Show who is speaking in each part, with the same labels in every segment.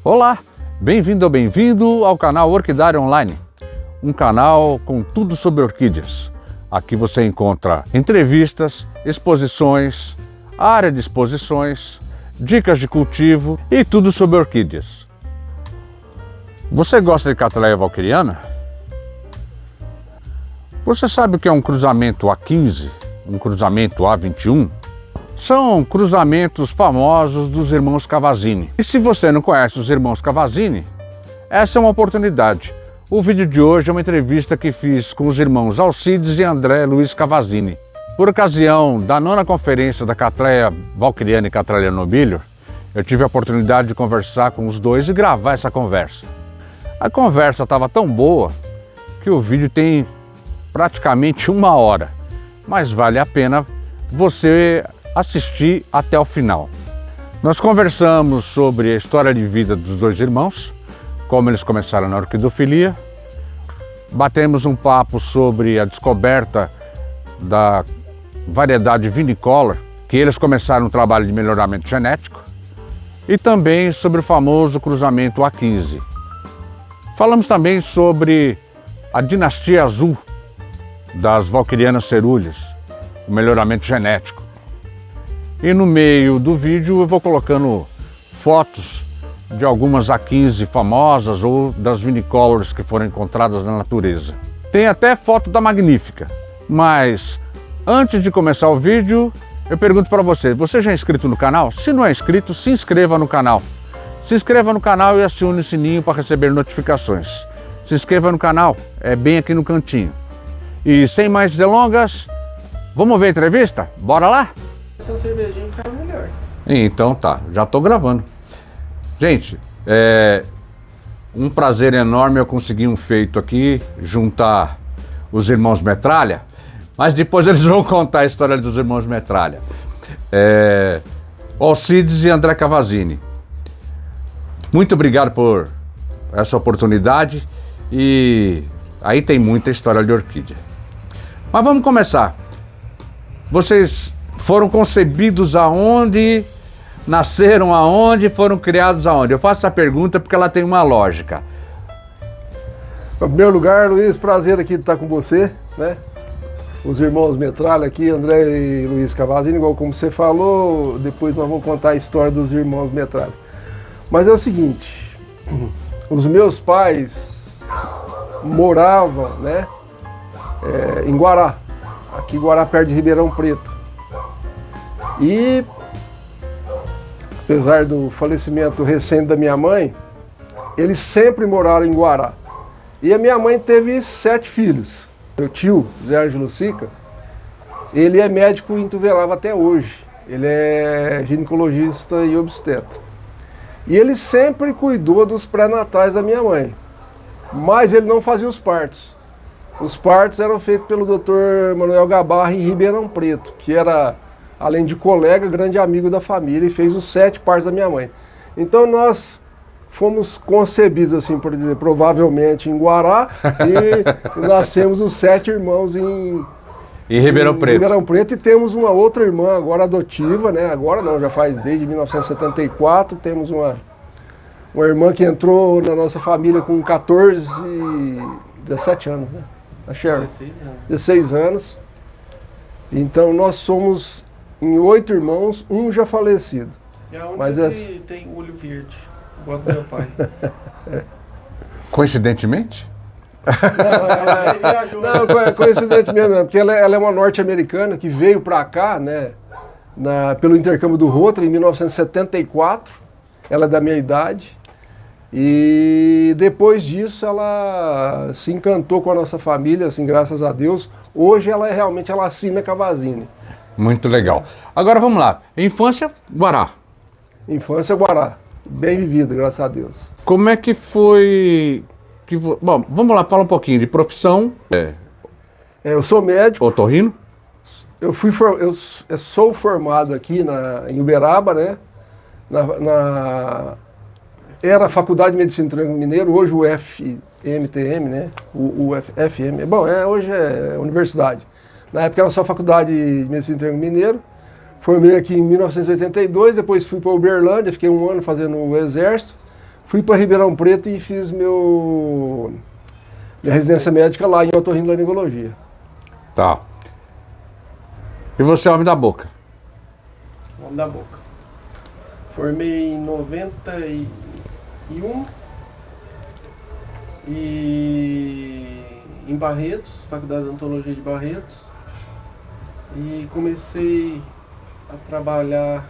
Speaker 1: Olá, bem-vindo ou bem-vindo ao canal Orquidária Online, um canal com tudo sobre orquídeas. Aqui você encontra entrevistas, exposições, área de exposições, dicas de cultivo e tudo sobre orquídeas. Você gosta de Cattleya valkeriana? Você sabe o que é um cruzamento A15, um cruzamento A21? São cruzamentos famosos dos irmãos Cavazzini. E se você não conhece os irmãos Cavazzini, essa é uma oportunidade. O vídeo de hoje é uma entrevista que fiz com os irmãos Alcides e André Luiz Cavazzini. Por ocasião da 9ª conferência da Cattleya valkeriana e Cattleya nobilior, eu tive a oportunidade de conversar com os dois e gravar essa conversa. A conversa estava tão boa que o vídeo tem praticamente 1 hora, mas vale a pena você assistir até o final. Nós conversamos sobre a história de vida dos dois irmãos, como eles começaram na orquidofilia, batemos um papo sobre a descoberta da variedade vinicolor, que eles começaram um trabalho de melhoramento genético, e também sobre o famoso cruzamento A15. Falamos também sobre a dinastia azul das valkerianas cerúleas, o melhoramento genético. E no meio do vídeo eu vou colocando fotos de algumas A15 famosas ou das vinicolors que foram encontradas na natureza. Tem até foto da Magnífica. Mas antes de começar o vídeo, eu pergunto para você já é inscrito no canal? Se não é inscrito, se inscreva no canal. Se inscreva no canal e acione o sininho para receber notificações. Se inscreva no canal, é bem aqui no cantinho. E sem mais delongas, vamos ver a entrevista? Bora lá?
Speaker 2: Essa cervejinha fica melhor.
Speaker 1: Então tá, já tô gravando. Gente, é um prazer enorme eu conseguir um feito aqui, juntar os irmãos Metralha, mas depois eles vão contar a história dos irmãos Metralha. Alcides e André Cavazzini. Muito obrigado por essa oportunidade e aí tem muita história de orquídea. Mas vamos começar. Vocês foram concebidos aonde, nasceram aonde, foram criados aonde? Eu faço essa pergunta porque ela tem uma lógica.
Speaker 3: Em primeiro lugar, Luiz, prazer aqui de estar com você, né? Os irmãos Metralha aqui, André e Luiz Cavazzini, igual como você falou, depois nós vamos contar a história dos irmãos Metralha. Mas é o seguinte, os meus pais moravam, né, em Guará, aqui em Guará, perto de Ribeirão Preto. E, apesar do falecimento recente da minha mãe, eles sempre moraram em Guará. E a minha mãe teve 7 filhos. Meu tio, Zé Ângelo Sica, ele é médico em Ituverava até hoje. Ele é ginecologista e obstetra. E ele sempre cuidou dos pré-natais da minha mãe. Mas ele não fazia os partos. Os partos eram feitos pelo Dr. Manuel Gabarra em Ribeirão Preto, que era, além de colega, grande amigo da família, e fez os 7 partos da minha mãe. Então nós fomos concebidos, assim, por dizer, provavelmente em Guará, e nascemos os 7 irmãos em
Speaker 1: Ribeirão Preto.
Speaker 3: Ribeirão Preto, e temos uma outra irmã agora adotiva, né? Agora não, já faz desde 1974, temos uma irmã que entrou na nossa família com 17 anos, né? A Sharon, 16 anos. Então nós somos em 8 irmãos, um já falecido.
Speaker 2: E a única
Speaker 3: Mas
Speaker 2: que tem olho verde, igual do meu pai.
Speaker 1: Coincidentemente?
Speaker 3: Não, coincidentemente mesmo, porque ela é uma norte-americana que veio para cá, né, pelo intercâmbio do Rotary em 1974. Ela é da minha idade. E depois disso ela se encantou com a nossa família, assim, graças a Deus. Hoje ela assina Cavazzini.
Speaker 1: Muito legal. Agora vamos lá. Infância, Guará.
Speaker 3: Infância Guará. Bem vivida, graças a Deus.
Speaker 1: Como é que foi... Bom, vamos lá, fala um pouquinho de profissão.
Speaker 3: Eu sou médico.
Speaker 1: Otorrino?
Speaker 3: Eu sou formado aqui em Uberaba, né? Era a Faculdade de Medicina do Triângulo Mineiro, hoje o FMTM, né? O FM. Bom, hoje é universidade. Na época era só Faculdade de Medicina do Triângulo Mineiro. Formei aqui em 1982, depois fui para Uberlândia, fiquei 1 ano fazendo o exército. Fui para Ribeirão Preto e fiz minha residência médica lá em otorrinolaringologia.
Speaker 1: Tá. E você é homem da boca?
Speaker 2: Homem da boca. Formei em 91 e em Barretos, Faculdade de Odontologia de Barretos. E comecei a trabalhar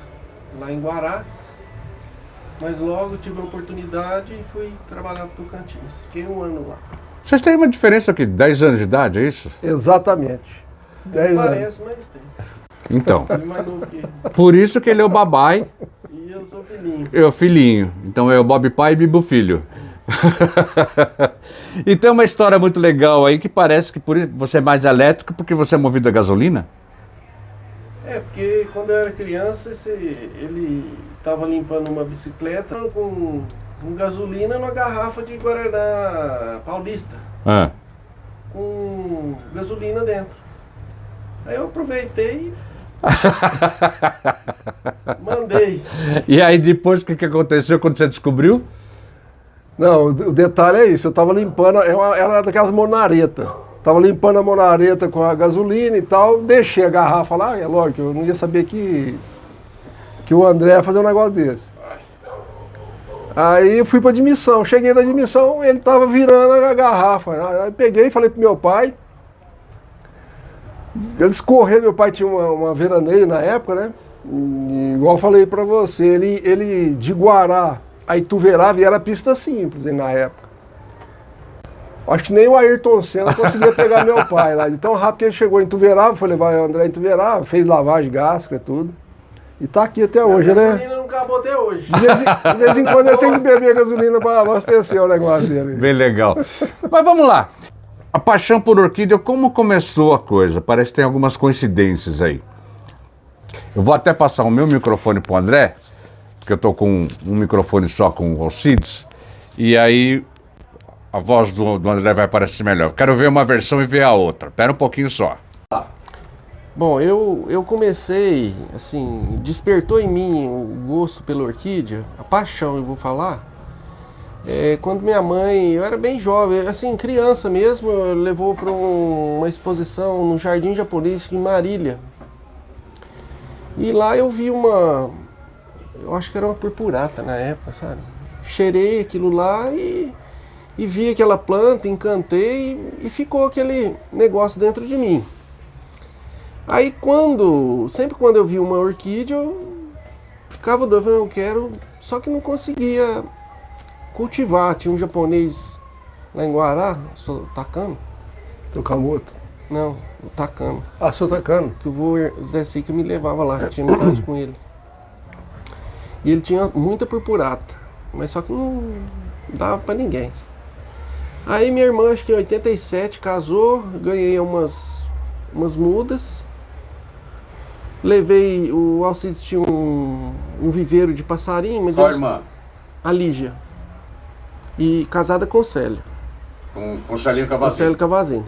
Speaker 2: lá em Guará. Mas logo tive a oportunidade e fui trabalhar para Tocantins. Fiquei um ano lá.
Speaker 1: Vocês têm uma diferença aqui, 10 anos de idade, é isso?
Speaker 3: Exatamente. 10 anos.
Speaker 2: Parece, mas tem.
Speaker 1: Então,
Speaker 2: Ele é mais novo que ele.
Speaker 1: por isso que ele é o babai
Speaker 2: E eu sou filhinho.
Speaker 1: e o filhinho. Então é o Bob pai e Bibo filho. E tem uma história muito legal aí que parece que por isso você é mais elétrico porque você é movido a gasolina?
Speaker 2: É, porque quando eu era criança, ele estava limpando uma bicicleta com gasolina numa garrafa de Guaraná Paulista,
Speaker 1: Ah.
Speaker 2: com gasolina dentro. Aí eu aproveitei e mandei.
Speaker 1: E aí depois o que aconteceu quando você descobriu?
Speaker 3: Não, o detalhe é isso, eu estava limpando, era daquelas monaretas. Tava limpando a monareta com a gasolina e tal, deixei a garrafa lá, é lógico, eu não ia saber que o André ia fazer um negócio desse. Aí fui pra admissão, cheguei na admissão, ele tava virando a garrafa. Aí peguei e falei pro meu pai. Eles correram, meu pai tinha uma veraneio na época, né? E, igual eu falei pra você, ele de Guará a Ituverava e era pista simples na época. Acho que nem o Ayrton Senna conseguia pegar meu pai lá. De tão rápido que ele chegou em Ituverava, foi levar o André em Ituverava, fez lavagem gástrica e tudo. E tá aqui até hoje,
Speaker 2: A
Speaker 3: né?
Speaker 2: gasolina não acabou até hoje.
Speaker 3: De vez em quando eu tenho que beber gasolina para abastecer o negócio dele.
Speaker 1: Bem legal. Mas vamos lá. A paixão por orquídea, como começou a coisa? Parece que tem algumas coincidências aí. Eu vou até passar o meu microfone pro André, porque eu tô com um microfone só com o Alcides, e aí a voz do André vai parecer melhor. Quero ver uma versão e ver a outra. Espera um pouquinho só.
Speaker 2: Bom, eu comecei, assim, despertou em mim o gosto pela orquídea, a paixão, eu vou falar, quando minha mãe, eu era bem jovem, assim, criança mesmo, levou para uma exposição no Jardim Japonês em Marília. E lá eu vi eu acho que era uma purpurata na época, sabe? Cheirei aquilo lá e vi aquela planta, encantei e ficou aquele negócio dentro de mim. Aí sempre quando eu vi uma orquídea, eu ficava doido, eu quero, só que não conseguia cultivar. Tinha um japonês lá em Guará, Takano.
Speaker 3: Tokamoto.
Speaker 2: Não, o Takano.
Speaker 3: Ah, sou Takano.
Speaker 2: Que o vô Zé Sica me levava lá, tinha amizade com ele. E ele tinha muita purpurata, mas só que não dava pra ninguém. Aí minha irmã, acho que em 87, casou, ganhei umas mudas. Levei, o Alcides tinha um viveiro de passarinho, mas
Speaker 1: Qual irmã?
Speaker 2: A Lígia. E casada com o Célio.
Speaker 1: Com o Celinho
Speaker 2: Com o Célio Cavazini.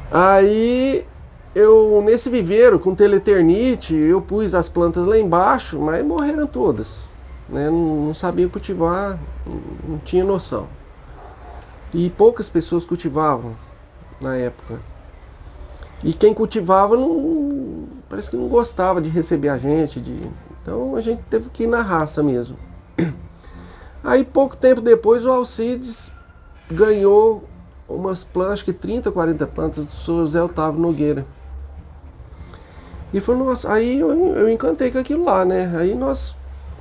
Speaker 2: Aí, nesse viveiro, com teleternite, eu pus as plantas lá embaixo, mas morreram todas. Né? Não sabia cultivar, não tinha noção. E poucas pessoas cultivavam na época. E quem cultivava parece que não gostava de receber a gente. Então a gente teve que ir na raça mesmo. Aí pouco tempo depois o Alcides ganhou umas plantas, acho que 30, 40 plantas do Sr. José Otávio Nogueira. E foi, nossa, aí eu encantei com aquilo lá, né? Aí nós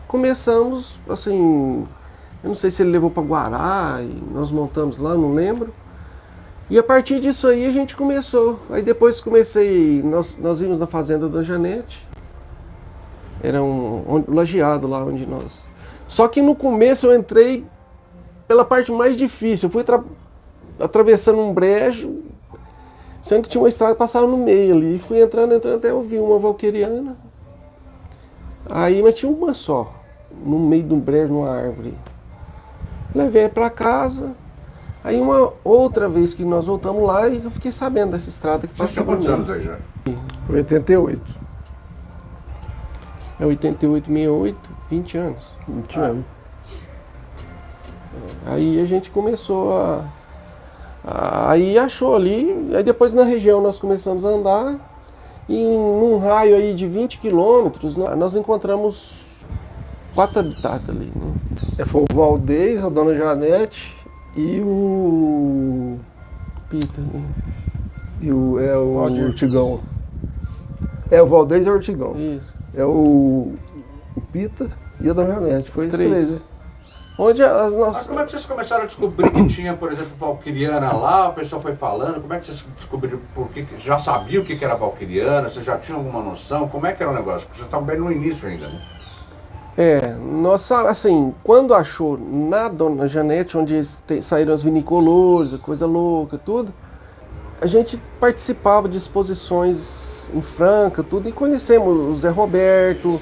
Speaker 2: começamos, assim, eu não sei se ele levou para Guará, e nós montamos lá, não lembro. E a partir disso aí a gente começou. Aí depois nós íamos na fazenda da Janete. Era um lajeado lá onde nós... Só que no começo eu entrei pela parte mais difícil. Eu fui atravessando um brejo, sendo que tinha uma estrada que passava no meio ali. E fui entrando até eu vi uma valqueriana. Aí, mas tinha uma só, no meio de um brejo, numa árvore. Levei para casa. Aí uma outra vez que nós voltamos lá e eu fiquei sabendo dessa estrada que passava no meio.
Speaker 1: Quantos anos aí já?
Speaker 3: 88.
Speaker 2: É 88, 68, 20 anos.
Speaker 3: 20 anos.
Speaker 2: Aí a gente começou aí achou ali, aí depois na região nós começamos a andar, e num raio aí de 20 quilômetros nós encontramos 4 habitats ali, né?
Speaker 3: Foi o Valdez, a Dona Janete e o...
Speaker 2: Pita, né?
Speaker 3: E o
Speaker 2: Valdir.
Speaker 3: Ortigão. O Valdez e o Ortigão.
Speaker 2: Isso.
Speaker 3: O Pita e a Dona Janete. Foi esses 3, né?
Speaker 2: Onde as nossas...
Speaker 1: Como é que vocês começaram a descobrir que tinha, por exemplo, valquiriana lá? O pessoal foi falando. Como é que vocês descobriram? Já sabia o que era valquiriana? Vocês já tinham alguma noção? Como é que era o negócio? Porque vocês estavam bem no início ainda, né?
Speaker 2: Nossa, assim, quando achou na Dona Janete, onde saíram as viniculores, coisa louca, tudo, a gente participava de exposições em Franca, tudo, e conhecemos o Zé Roberto,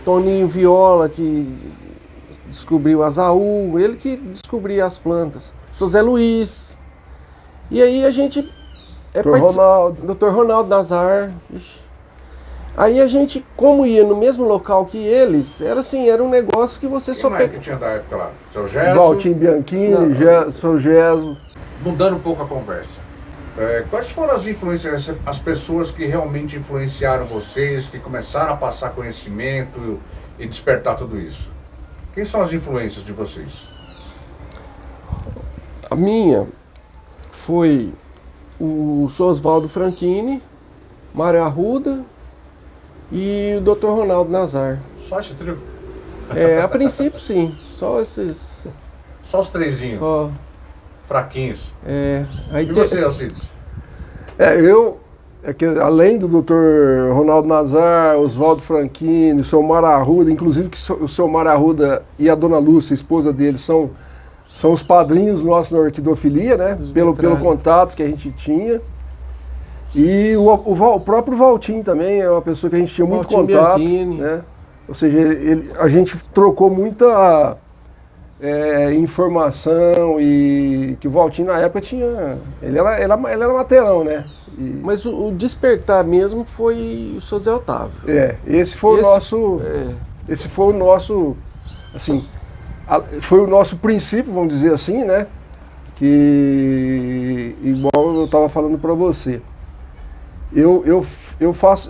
Speaker 2: Toninho Viola, que descobriu a Azaú, ele que descobria as plantas, o seu Zé Luiz. E aí a gente... Dr. Ronaldo Nazar. Ixi. Aí a gente, como ia no mesmo local que eles, era assim, era um negócio que você
Speaker 1: Quem
Speaker 2: só
Speaker 1: mais que tinha da época lá? Seu Gesso?
Speaker 3: Valtim Bianchini, seu Gesso.
Speaker 1: Mudando um pouco a conversa. Quais foram as influências, as pessoas que realmente influenciaram vocês, que começaram a passar conhecimento e despertar tudo isso? Quem são as influências de vocês?
Speaker 2: A minha foi o Sr. Oswaldo Franchini, Mário Arruda e o Dr. Ronaldo Nazar.
Speaker 1: Só esse trio?
Speaker 2: A princípio sim, só esses...
Speaker 1: Só os trezinhos?
Speaker 2: Só.
Speaker 1: Fraquinhos.
Speaker 2: Aí
Speaker 1: E você, Alcides?
Speaker 3: Além do Dr. Ronaldo Nazar, Oswaldo Franchini, o seu Mário Arruda, inclusive que o seu Mário Arruda e a Dona Lúcia, a esposa dele, são os padrinhos nossos na orquidofilia, né? Pelo contato que a gente tinha. E o próprio Valtim também é uma pessoa que a gente tinha muito contato, né? Ou seja, a gente trocou muita informação, e que o Valtim na época tinha... Ele era materão, né?
Speaker 2: Mas o despertar mesmo foi o seu Zé Otávio.
Speaker 3: Esse foi o nosso, assim, foi o nosso princípio, vamos dizer assim, né? Que, igual eu estava falando para você, eu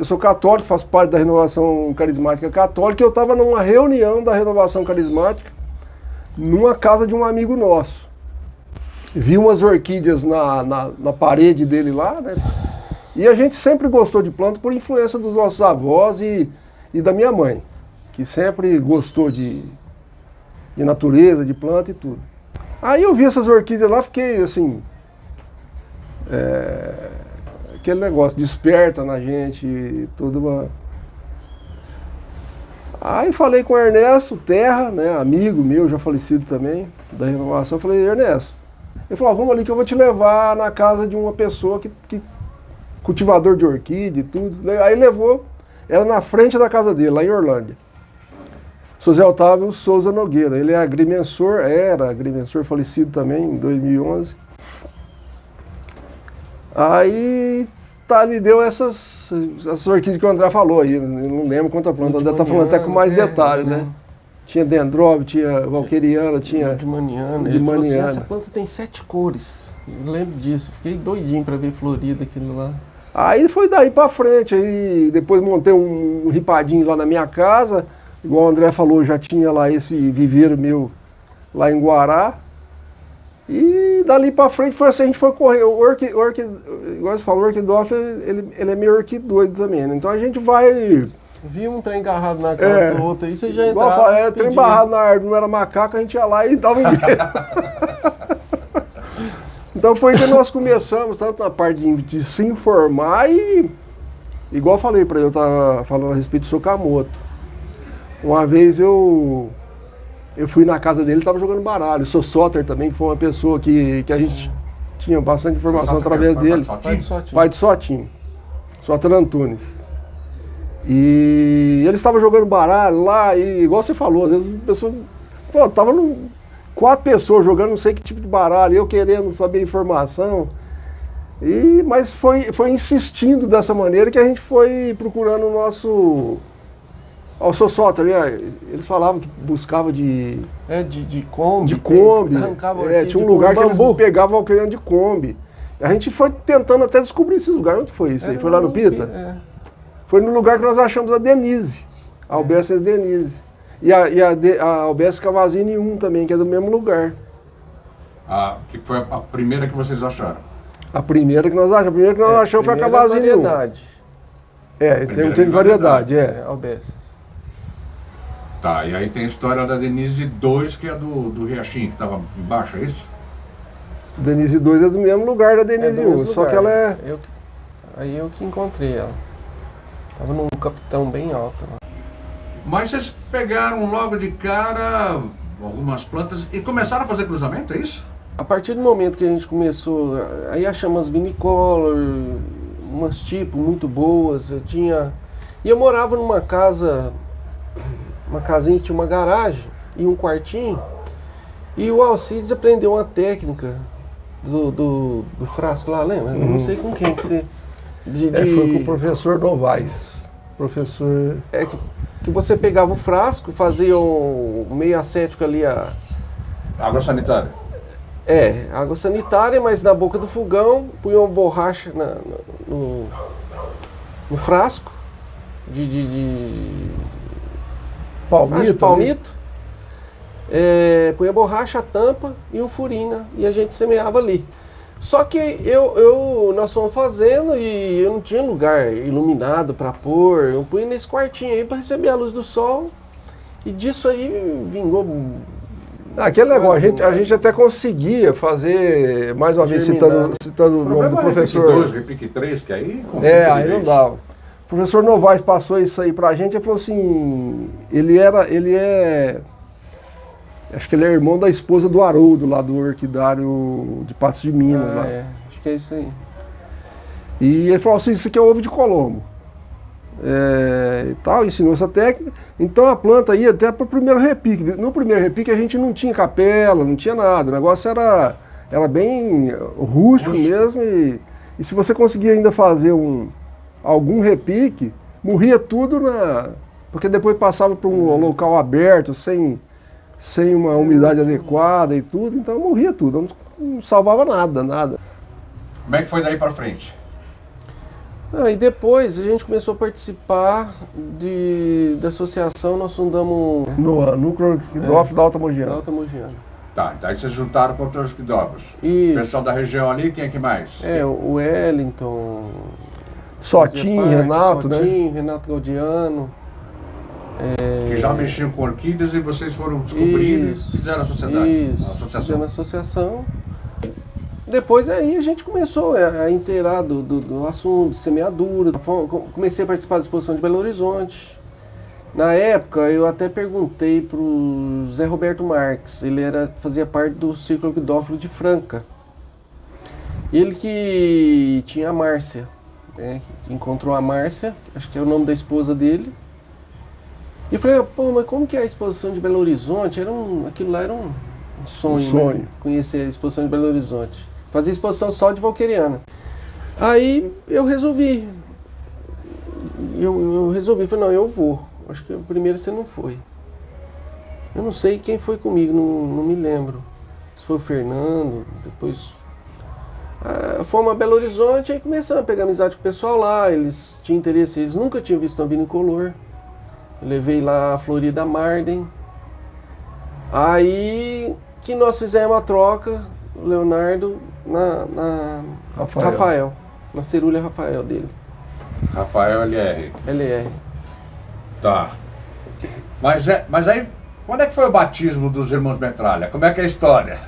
Speaker 3: sou católico, faço parte da Renovação Carismática Católica, e eu estava numa reunião da Renovação Carismática, numa casa de um amigo nosso. Vi umas orquídeas na parede dele lá, né? E a gente sempre gostou de planta por influência dos nossos avós e da minha mãe, que sempre gostou de natureza, de planta e tudo. Aí eu vi essas orquídeas lá, fiquei assim... aquele negócio, desperta na gente, tudo uma... Aí falei com o Ernesto Terra, né, amigo meu, já falecido também, da Renovação, eu falei, Ernesto, ele falou, vamos ali que eu vou te levar na casa de uma pessoa que cultivador de orquídea e tudo. Aí levou, era na frente da casa dele, lá em Orlândia. Sr. Zé Otávio Souza Nogueira, ele era agrimensor, falecido também em 2011. Aí me deu essas orquídeas que o André falou aí, eu não lembro quanta planta, o André está falando até com mais detalhes, né? Tinha dendróbio, tinha valquiriana, tinha...
Speaker 2: De maniana. Ele falou assim, essa planta tem 7 cores. Eu lembro disso, fiquei doidinho para ver florida aquilo lá.
Speaker 3: Aí foi daí para frente, aí depois montei um ripadinho lá na minha casa, igual o André falou, já tinha lá esse viveiro meu lá em Guará. E dali para frente foi assim, a gente foi correr. Igual você falou, o orquidófilo, ele é meio orquidoide também, né? Então a gente vai...
Speaker 2: Vi um trem agarrado na casa do outro, aí você já entrava...
Speaker 3: Trem barrado na árvore, não era macaco, a gente ia lá e dava um Então foi que nós começamos, tanto na parte de se informar e... Igual eu falei para ele, eu estava falando a respeito do Sokamoto. Uma vez eu fui na casa dele, ele estava jogando baralho. O seu Soter também, que foi uma pessoa que a gente tinha bastante informação através dele. Pai de Sotinho. Soter Antunes. E ele estava jogando baralho lá, e igual você falou, às vezes a pessoa... Pô, tava 4 pessoas jogando não sei que tipo de baralho, eu querendo saber informação. Mas foi insistindo dessa maneira que a gente foi procurando o Ó, o seu Soto ali, ó, eles falavam que buscava de
Speaker 2: Kombi.
Speaker 3: de Kombi.
Speaker 2: Arrancava
Speaker 3: Tinha um lugar que eles pegavam alqueirando de Kombi. A gente foi tentando até descobrir esses lugares. Onde foi isso aí? Foi lá no Pita? Foi no lugar que nós achamos a Denise. A Albessa Denise. E a Albessa Cavazini 1 também, que é do mesmo lugar.
Speaker 1: Que foi a primeira que vocês acharam?
Speaker 3: A primeira que nós achamos. A primeira que nós achamos foi a Cavazini 1.
Speaker 2: Variedade.
Speaker 3: Tem variedade,
Speaker 2: Albessas.
Speaker 1: Tá, e aí tem a história da Denise 2, que é do Riachinho, que estava embaixo, é isso?
Speaker 3: Denise 2 é do mesmo lugar da Denise 1, só que ela é...
Speaker 2: Aí eu que encontrei ela. Tava num capitão bem alto lá.
Speaker 1: Mas vocês pegaram logo de cara algumas plantas e começaram a fazer cruzamento, é isso?
Speaker 2: A partir do momento que a gente começou, aí achamos as vinicolor, umas tipos muito boas. E eu morava numa casa, uma casinha que tinha uma garagem e um quartinho. E o Alcides aprendeu uma técnica do frasco lá, lembra? Eu não sei com quem que você...
Speaker 3: Foi com o professor Novaes. Professor...
Speaker 2: Que você pegava o frasco, fazia um meio acético ali
Speaker 1: Água sanitária.
Speaker 2: Água sanitária, mas na boca do fogão, punha uma borracha no frasco de palmito. Punha borracha, a tampa e um furinho, e a gente semeava ali. Só que nós fomos fazendo e eu não tinha lugar iluminado para pôr. Eu punha nesse quartinho aí para receber a luz do sol. E disso aí vingou.
Speaker 3: Aquele negócio, a gente até conseguia fazer, mais uma vez citando o nome do professor.
Speaker 1: Repique 2, repique 3, que aí...
Speaker 3: Aí não dava. O professor Novaes passou isso aí pra gente e falou assim, acho que ele é irmão da esposa do Haroldo, lá do Orquidário de Patos de Minas. Lá.
Speaker 2: Acho que é isso aí.
Speaker 3: E ele falou assim, isso aqui é ovo de Colombo. E tal, ensinou essa técnica. Então a planta ia até para o primeiro repique. No primeiro repique a gente não tinha capela, não tinha nada. O negócio era bem rústico mesmo. E se você conseguia ainda fazer algum repique, morria tudo porque depois passava para um local aberto, sem uma umidade adequada e tudo, então morria tudo, não salvava nada.
Speaker 1: Como é que foi daí para frente?
Speaker 2: E depois a gente começou a participar da associação, nós fundamos...
Speaker 3: No Núcleo Orquidófilo da Alta Mogiana.
Speaker 1: Tá, daí vocês juntaram com outros orquidófilos. O pessoal da região ali, quem é que mais?
Speaker 2: O Wellington...
Speaker 3: Sotinho, Renato, né?
Speaker 2: Renato Gaudiano...
Speaker 1: Que já mexiam com orquídeas e vocês foram descobrindo e fizeram a sociedade.
Speaker 2: Fizemos a associação. Depois aí a gente começou a inteirar do assunto de semeadura. Comecei a participar da exposição de Belo Horizonte. Na época eu até perguntei para o Zé Roberto Marques, ele fazia parte do Círculo Orquidófilo de Franca. Ele que tinha a Márcia, né? Encontrou a Márcia, acho que é o nome da esposa dele. E eu falei, mas como que é a exposição de Belo Horizonte? Aquilo lá era um sonho. Né? Conhecer a exposição de Belo Horizonte. Fazia exposição só de Valqueriana. Aí eu resolvi. Falei, não, eu vou. Acho que o primeiro você não foi. Eu não sei quem foi comigo, não me lembro. Se foi o Fernando, depois... fomos a Belo Horizonte, aí começamos a pegar amizade com o pessoal lá. Eles tinham interesse, eles nunca tinham visto uma vinicolor. Eu levei lá a Florida Marden. Aí que nós fizemos a troca, o Leonardo na Rafael, na cerulha Rafael dele.
Speaker 1: Rafael LR.
Speaker 2: LR.
Speaker 1: Tá. Mas aí, quando é que foi o batismo dos irmãos Metralha? Como é que é a história?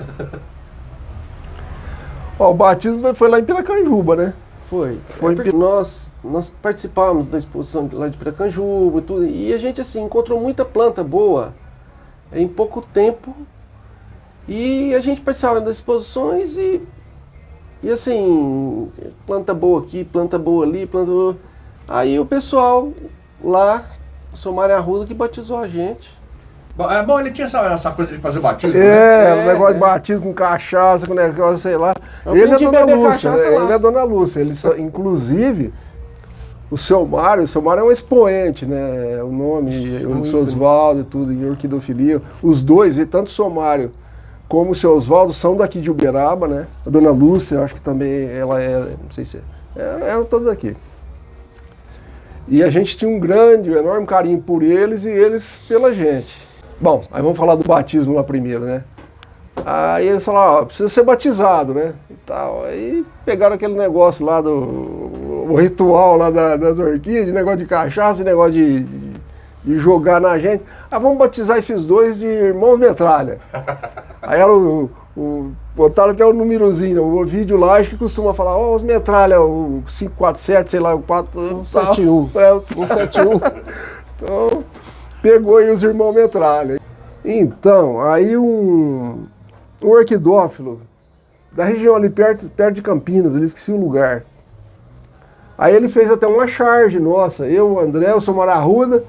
Speaker 3: O batismo foi lá em Piracanjuba, né?
Speaker 2: Foi nós participávamos da exposição lá de Piracanjuba e tudo, e a gente assim encontrou muita planta boa em pouco tempo, e a gente participava das exposições e assim, planta boa aqui, planta boa ali, planta boa. Aí o pessoal lá, o seu Mário Arruda, que batizou a gente.
Speaker 1: Bom, ele tinha essa coisa de fazer batismo,
Speaker 3: né? Negócio de batismo com cachaça, com negócio, sei lá. Ele é Dona Lúcia, ele é Dona Lúcia. Inclusive, O seu Mário é um expoente, né? O nome, o seu Oswaldo e tudo, em orquidofilia. Os dois, e tanto o seu Mário como o seu Oswaldo, são daqui de Uberaba, né? A dona Lúcia, eu acho que também ela é, não sei se ela toda daqui. E a gente tinha um enorme carinho por eles e eles pela gente. Bom, aí vamos falar do batismo lá primeiro, né? Aí eles falaram, ó, precisa ser batizado, né? E tal. Aí pegaram aquele negócio lá o ritual lá das orquídeas, negócio de cachaça, negócio de jogar na gente. Ah, vamos batizar esses dois de irmãos metralha. Aí era botaram até o númerozinho, o vídeo lá, acho que costuma falar, ó, os metralha, o 547, sei lá, o
Speaker 2: 171. 171.
Speaker 3: Então, pegou aí os irmãos metralha. Então, aí um orquidófilo da região ali perto de Campinas, ele esqueci o lugar. Aí ele fez até uma charge nossa, eu, o André, o Somar Arruda,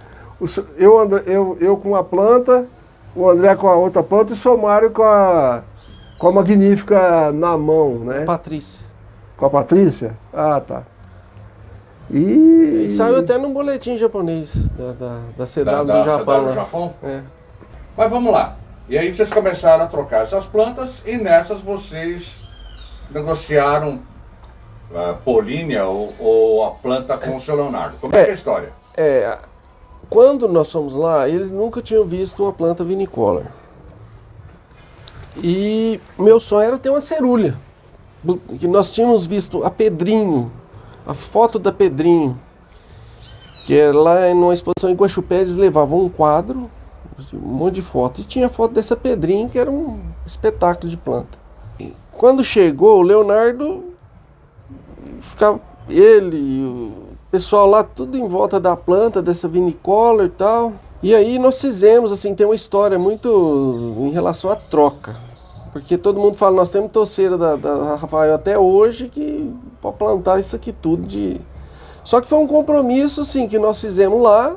Speaker 3: eu com a planta, o André com a outra planta e o Somário com a magnífica na mão, né?
Speaker 2: Patrícia.
Speaker 3: Com a Patrícia? Ah, tá. E
Speaker 2: saiu até num boletim japonês da CW do Japão.
Speaker 1: CW do Japão? É. Mas vamos lá. E aí vocês começaram a trocar essas plantas e nessas vocês negociaram a polínia ou a planta com o seu Leonardo. Como é que é a história?
Speaker 2: Quando nós fomos lá, eles nunca tinham visto uma planta vinicola. E meu sonho era ter uma cerulha. Que nós tínhamos visto a Pedrinho, a foto da Pedrinho, que era lá numa exposição em Guaxupé, eles levavam um quadro, um monte de foto, e tinha foto dessa Pedrinho, que era um espetáculo de planta. E quando chegou, o Leonardo, ficava ele, o pessoal lá, tudo em volta da planta, dessa vinicola e tal. E aí nós fizemos, assim, tem uma história muito em relação à troca. Porque todo mundo fala, nós temos torceira da Rafael até hoje que pode plantar isso aqui tudo de... Só que foi um compromisso, assim, que nós fizemos lá.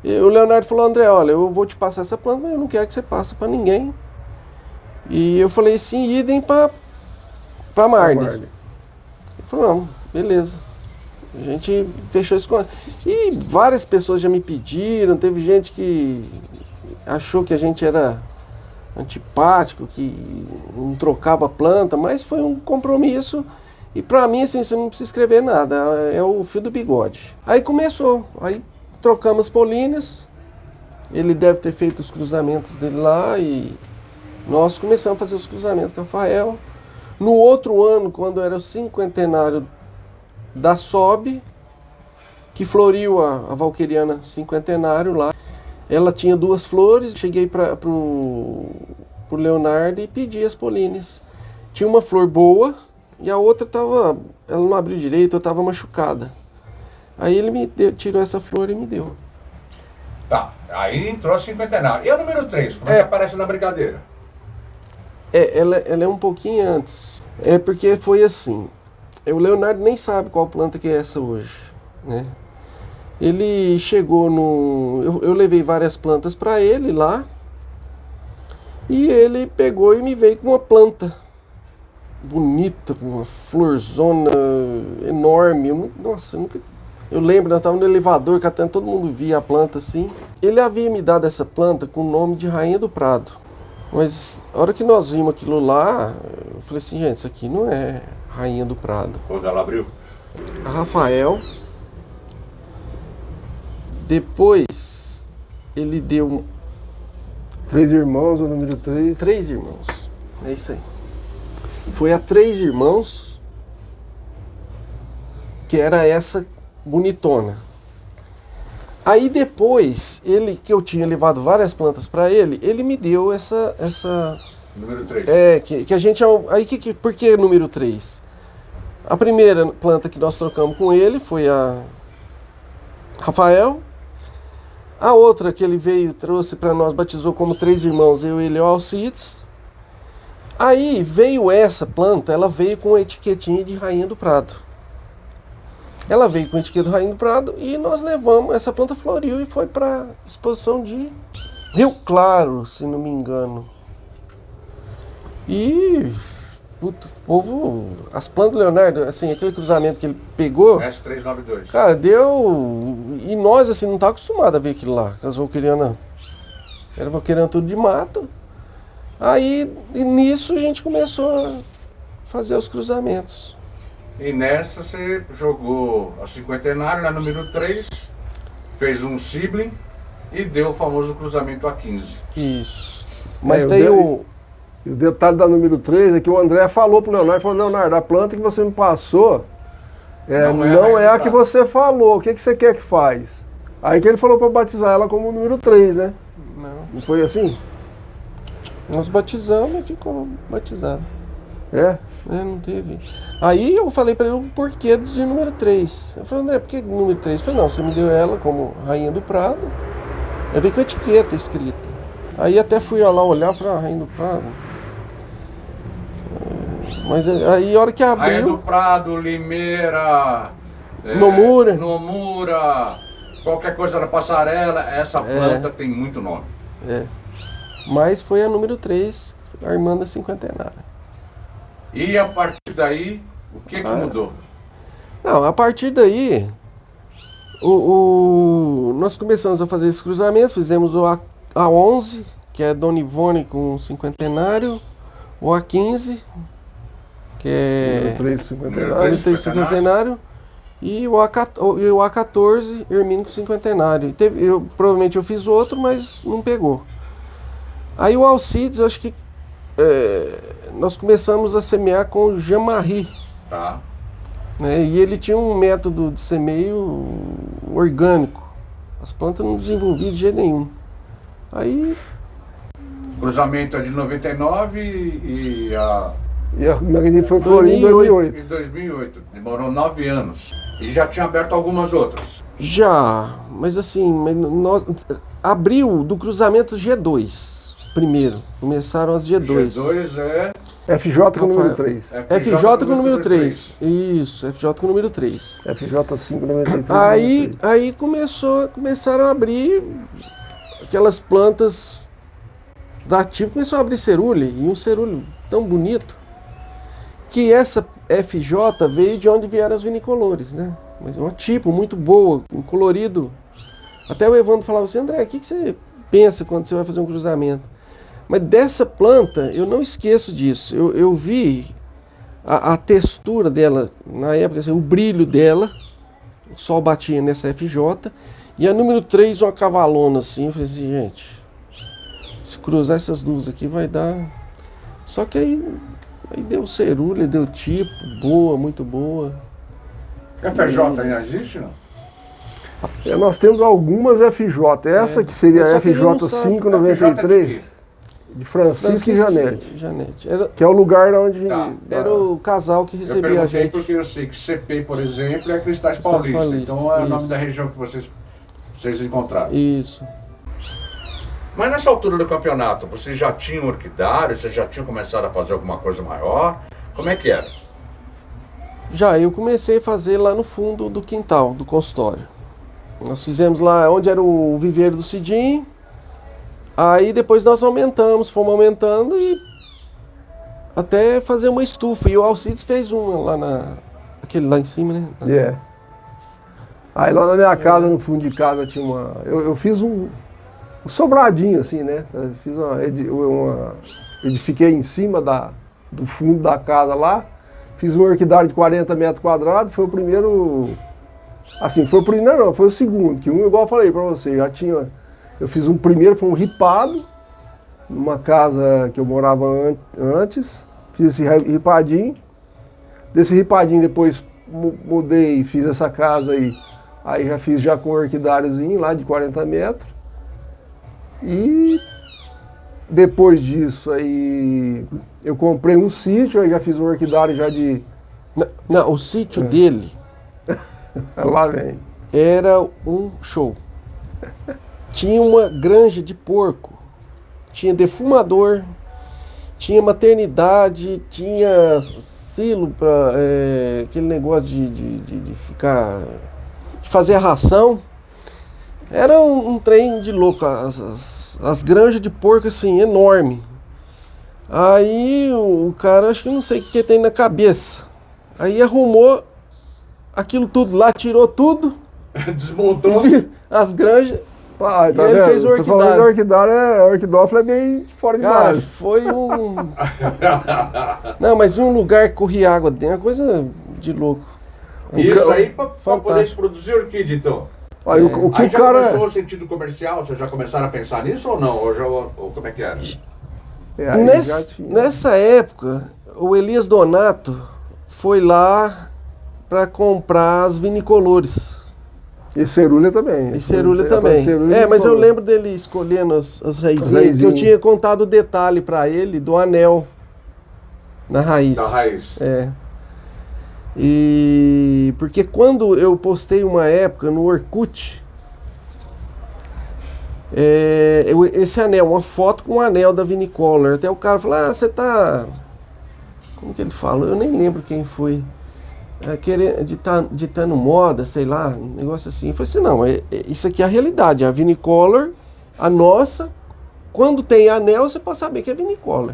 Speaker 2: E o Leonardo falou, André, olha, eu vou te passar essa planta, mas eu não quero que você passe para ninguém. E eu falei assim, idem para Marne. Ele falou, não, beleza. A gente fechou isso com... E várias pessoas já me pediram, teve gente que achou que a gente era antipático, que não trocava planta, mas foi um compromisso. E pra mim, assim, você não precisa escrever nada, é o fio do bigode. Aí começou, aí trocamos políneas, ele deve ter feito os cruzamentos dele lá e nós começamos a fazer os cruzamentos com o Rafael. No outro ano, quando era o cinquentenário da Sobe, que floriu a Valqueriana cinquentenário lá, ela tinha 2 flores, cheguei pro Leonardo e pedi as políneas. Tinha uma flor boa e a outra ela não abriu direito, eu estava machucada. Aí ele tirou essa flor e me deu.
Speaker 1: Tá, aí entrou a cinquentenário. E o número 3, como é que aparece na brigadeira?
Speaker 2: Ela é um pouquinho antes. É porque foi assim, o Leonardo nem sabe qual planta que é essa hoje, né? Ele chegou eu levei várias plantas para ele lá, e ele pegou e me veio com uma planta bonita, com uma florzona enorme. Nossa, eu lembro, nós estávamos no elevador, catando, todo mundo via a planta assim. Ele havia me dado essa planta com o nome de Rainha do Prado. Mas a hora que nós vimos aquilo lá, eu falei assim, gente, isso aqui não é Rainha do Prado.
Speaker 1: Quando ela abriu?
Speaker 2: A Rafael. Depois, ele deu...
Speaker 3: 3 irmãos, o número 3.
Speaker 2: 3 irmãos, é isso aí. Foi a 3 irmãos, que era essa bonitona. Aí depois, que eu tinha levado várias plantas para ele me deu essa...
Speaker 1: Número 3.
Speaker 2: Que a gente... Aí, por que número 3? A primeira planta que nós trocamos com ele foi a Rafael. A outra que ele trouxe para nós, batizou como 3 irmãos, eu, ele e o Alcides. Aí veio essa planta, ela veio com a etiquetinha de Rainha do Prado. Ela veio com a etiqueta do Rainha do Prado e nós levamos, essa planta floriu e foi para exposição de Rio Claro, se não me engano. E puta, o povo, as plantas do Leonardo, assim, aquele cruzamento que ele pegou,
Speaker 1: S392.
Speaker 2: cara, deu, e nós, assim, não tá acostumado a ver aquilo lá, as valquirianas, era valquiriana tudo de mato. Aí, e nisso a gente começou a fazer os cruzamentos.
Speaker 1: E nessa você jogou a cinquentenário, na número 3, fez um sibling e deu o famoso cruzamento A15.
Speaker 2: Isso. Mas
Speaker 3: É,
Speaker 2: daí
Speaker 3: E o detalhe da número 3 é que o André falou pro Leonardo, falou, Leonardo, a planta que você me passou não é a que você falou, o que você quer que faz? Aí que ele falou para batizar ela como número 3, né? Não foi assim?
Speaker 2: Nós batizamos e ficou batizado.
Speaker 3: É?
Speaker 2: Não teve. Aí eu falei pra ele o porquê de número 3. Eu falei, André, por que número 3? Eu falei, não, você me deu ela como Rainha do Prado. Eu vi com a etiqueta escrita. Aí até fui lá olhar e falei, Rainha do Prado. Mas aí a hora que abriu...
Speaker 1: Rainha do Prado, Limeira...
Speaker 2: Nomura.
Speaker 1: Qualquer coisa da passarela, essa planta tem muito nome.
Speaker 2: Mas foi a número 3, a irmã da cinquentenária.
Speaker 1: E a partir daí, o que mudou?
Speaker 2: Não, a partir daí, nós começamos a fazer esses cruzamentos, fizemos o A11, que é Dona Ivone com cinquentenário, o A15, que é
Speaker 3: Número 3
Speaker 2: cinquentenário, e o A14, Hermínio com cinquentenário. Provavelmente eu fiz outro, mas não pegou. Aí o Alcides, eu acho que nós começamos a semear com o Jean-Marie.
Speaker 1: Tá.
Speaker 2: Né? E ele tinha um método de semeio orgânico. As plantas não desenvolviam de jeito nenhum. Aí...
Speaker 1: Cruzamento é de 99 e a
Speaker 3: Magnífico foi florir em 2008.
Speaker 1: Em 2008. Demorou 9 anos. E já tinha aberto algumas outras.
Speaker 2: Já, mas assim, nós abriu do cruzamento G2 primeiro. Começaram as G2.
Speaker 1: G2 é...
Speaker 3: FJ com o número 3.
Speaker 2: FJ com o número 3. Isso, FJ com o número 3.
Speaker 3: FJ 593.
Speaker 2: Aí começaram a abrir aquelas plantas da tipo, começou a abrir cerulho, e um cerulho tão bonito, que essa FJ veio de onde vieram os vinicolores, né? Mas é um tipo muito boa, um colorido. Até o Evandro falava assim, André, o que você pensa quando você vai fazer um cruzamento? Mas dessa planta, eu não esqueço disso. Eu vi a textura dela, na época, assim, o brilho dela, o sol batia nessa FJ, e a número 3, uma cavalona assim, eu falei assim, gente, se cruzar essas duas aqui vai dar... Só que aí deu cerulha, deu tipo, boa, muito boa.
Speaker 1: FJ ainda existe, não?
Speaker 3: Nós temos algumas FJ. Essa que seria a FJ 593, de Francisco e Janete. Que é o lugar onde...
Speaker 2: Era o casal que recebia a gente.
Speaker 1: Porque eu sei que CP, por exemplo, é Cristais Paulista. Então é o nome da região que vocês encontraram.
Speaker 2: Isso.
Speaker 1: Mas nessa altura do campeonato, vocês já tinham orquidário? Vocês já tinham começado a fazer alguma coisa maior? Como é que era?
Speaker 2: Já, eu comecei a fazer lá no fundo do quintal, do consultório. Nós fizemos lá onde era o viveiro do Cidim. Aí depois nós fomos aumentando e até fazer uma estufa. E o Alcides fez uma aquele lá em cima, né?
Speaker 3: Aí lá na minha casa, no fundo de casa, tinha uma... Eu fiz um sobradinho assim, né? Edifiquei em cima do fundo da casa lá. Fiz um orquidário de 40 metros quadrados. Foi o primeiro... Assim, foi o segundo. Que igual eu falei pra você, já tinha... Eu fiz um primeiro, foi um ripado, numa casa que eu morava antes. Fiz esse ripadinho. Desse ripadinho depois mudei e fiz essa casa aí. Aí já fiz com um orquidáriozinho lá de 40 metros. E depois disso aí eu comprei um sítio, aí já fiz um orquidário já de...
Speaker 2: Não, o sítio dele...
Speaker 3: Lá vem.
Speaker 2: Era um show. Tinha uma granja de porco, tinha defumador, tinha maternidade, tinha silo para aquele negócio de fazer a ração. Era um trem de louco, as granjas de porco assim, enorme. Aí o cara, acho que não sei o que tem na cabeça. Aí arrumou aquilo tudo lá, tirou tudo,
Speaker 1: Desmontou.
Speaker 2: as granjas.
Speaker 3: Pai,
Speaker 2: E ele fez o
Speaker 3: Você falou de orquidária, orquidófilo é bem fora de
Speaker 2: Cara,
Speaker 3: base.
Speaker 2: foi um... Não, mas um lugar que corria água dentro, é uma coisa de louco.
Speaker 1: Isso aí pra poder
Speaker 2: Fantástico.
Speaker 1: produzir orquídea, então.
Speaker 3: Aí, o que
Speaker 1: Aí
Speaker 3: o
Speaker 1: já
Speaker 3: cara...
Speaker 1: começou o sentido comercial? Vocês já começaram a pensar nisso ou não? Ou como é que era?
Speaker 3: aí já tinha.
Speaker 2: Nessa época, o Elias Donato foi lá para comprar as vinicolores.
Speaker 3: E cerulha também.
Speaker 2: E cerulha
Speaker 3: Essa
Speaker 2: também.
Speaker 3: cerulha
Speaker 2: Mas eu
Speaker 3: falou.
Speaker 2: lembro dele escolhendo as raizinhas,
Speaker 3: raizinhas.
Speaker 2: porque eu tinha contado o detalhe para ele do anel na raiz.
Speaker 1: Da raiz.
Speaker 2: É. E porque quando eu postei uma época no Orkut, esse anel, uma foto com o anel da Vinicolor, até o cara falou, você tá... Como que ele fala? Eu nem lembro quem foi. Ditando moda, sei lá, um negócio assim. Eu falei assim, não, isso aqui é a realidade. A Vinicolor, a nossa, quando tem anel, você pode saber que é Vinicolor.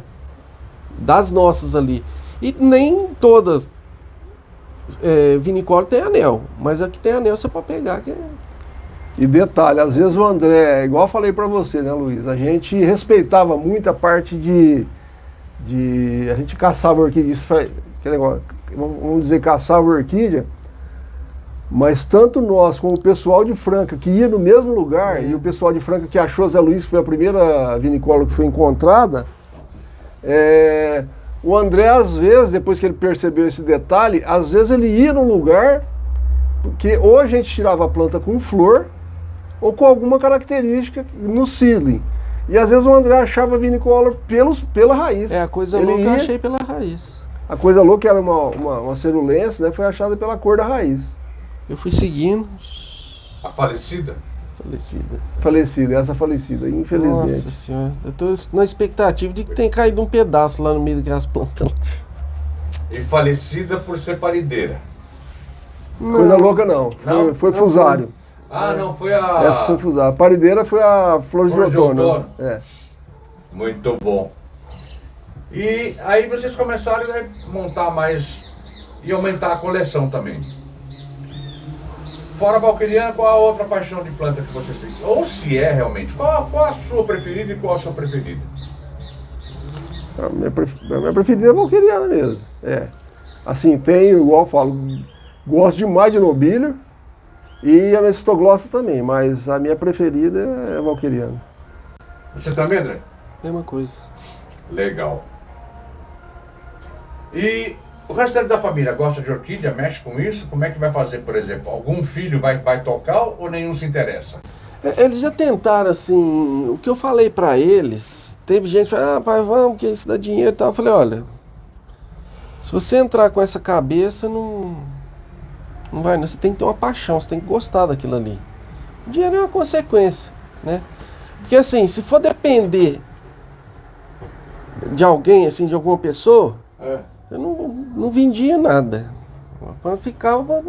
Speaker 2: Das nossas ali. E nem todas Vinicolor tem anel, mas a que tem anel você pode pegar.
Speaker 3: E detalhe, às vezes o André, igual eu falei pra você, né, Luiz? A gente respeitava muito a parte de a gente caçava orquídea, isso foi aquele negócio, vamos dizer, caçava orquídea, mas tanto nós como o pessoal de Franca, que ia no mesmo lugar, e o pessoal de Franca que achou Zé Luiz, que foi a primeira vinicóloga que foi encontrada, o André, às vezes, depois que ele percebeu esse detalhe, às vezes ele ia num lugar que ou a gente tirava a planta com flor, ou com alguma característica no seedling. E às vezes o André achava vinicolor pela raiz.
Speaker 2: A coisa louca eu achei pela raiz.
Speaker 3: A coisa louca era uma cerulência, né? Foi achada pela cor da raiz.
Speaker 2: Eu fui seguindo.
Speaker 1: A falecida?
Speaker 3: Falecida, essa falecida, infelizmente.
Speaker 2: Nossa senhora, eu tô na expectativa de que tenha caído um pedaço lá no meio daquelas plantas.
Speaker 1: E falecida por ser parideira?
Speaker 3: Coisa louca não, foi fusário.
Speaker 1: Não, foi a...
Speaker 3: Essa foi fusário. A parideira foi a Flores de Outono.
Speaker 1: Muito bom. E aí vocês começaram a montar mais e aumentar a coleção também. Fora a valquiriana, qual a outra paixão de planta que vocês têm? Ou se é realmente, qual a sua preferida e qual a sua preferida?
Speaker 3: A minha preferida é a valquiriana mesmo. Assim, tenho, igual eu falo, gosto demais de nobilho e a mestoglossa também, mas a minha preferida é a valquiriana.
Speaker 1: Você também, André?
Speaker 2: Mesma coisa.
Speaker 1: Legal. E o restante da família gosta de orquídea, mexe com isso? Como é que vai fazer, por exemplo? Algum filho vai tocar ou nenhum se interessa?
Speaker 2: Eles já tentaram, assim, o que eu falei pra eles, teve gente que falou, pai, vamos, que isso dá dinheiro e tal. Eu falei, olha, se você entrar com essa cabeça, não vai, não. Você tem que ter uma paixão, você tem que gostar daquilo ali. O dinheiro é uma consequência, né? Porque assim, se for depender de alguém, assim, de alguma pessoa, eu não vendia nada. Quando ficava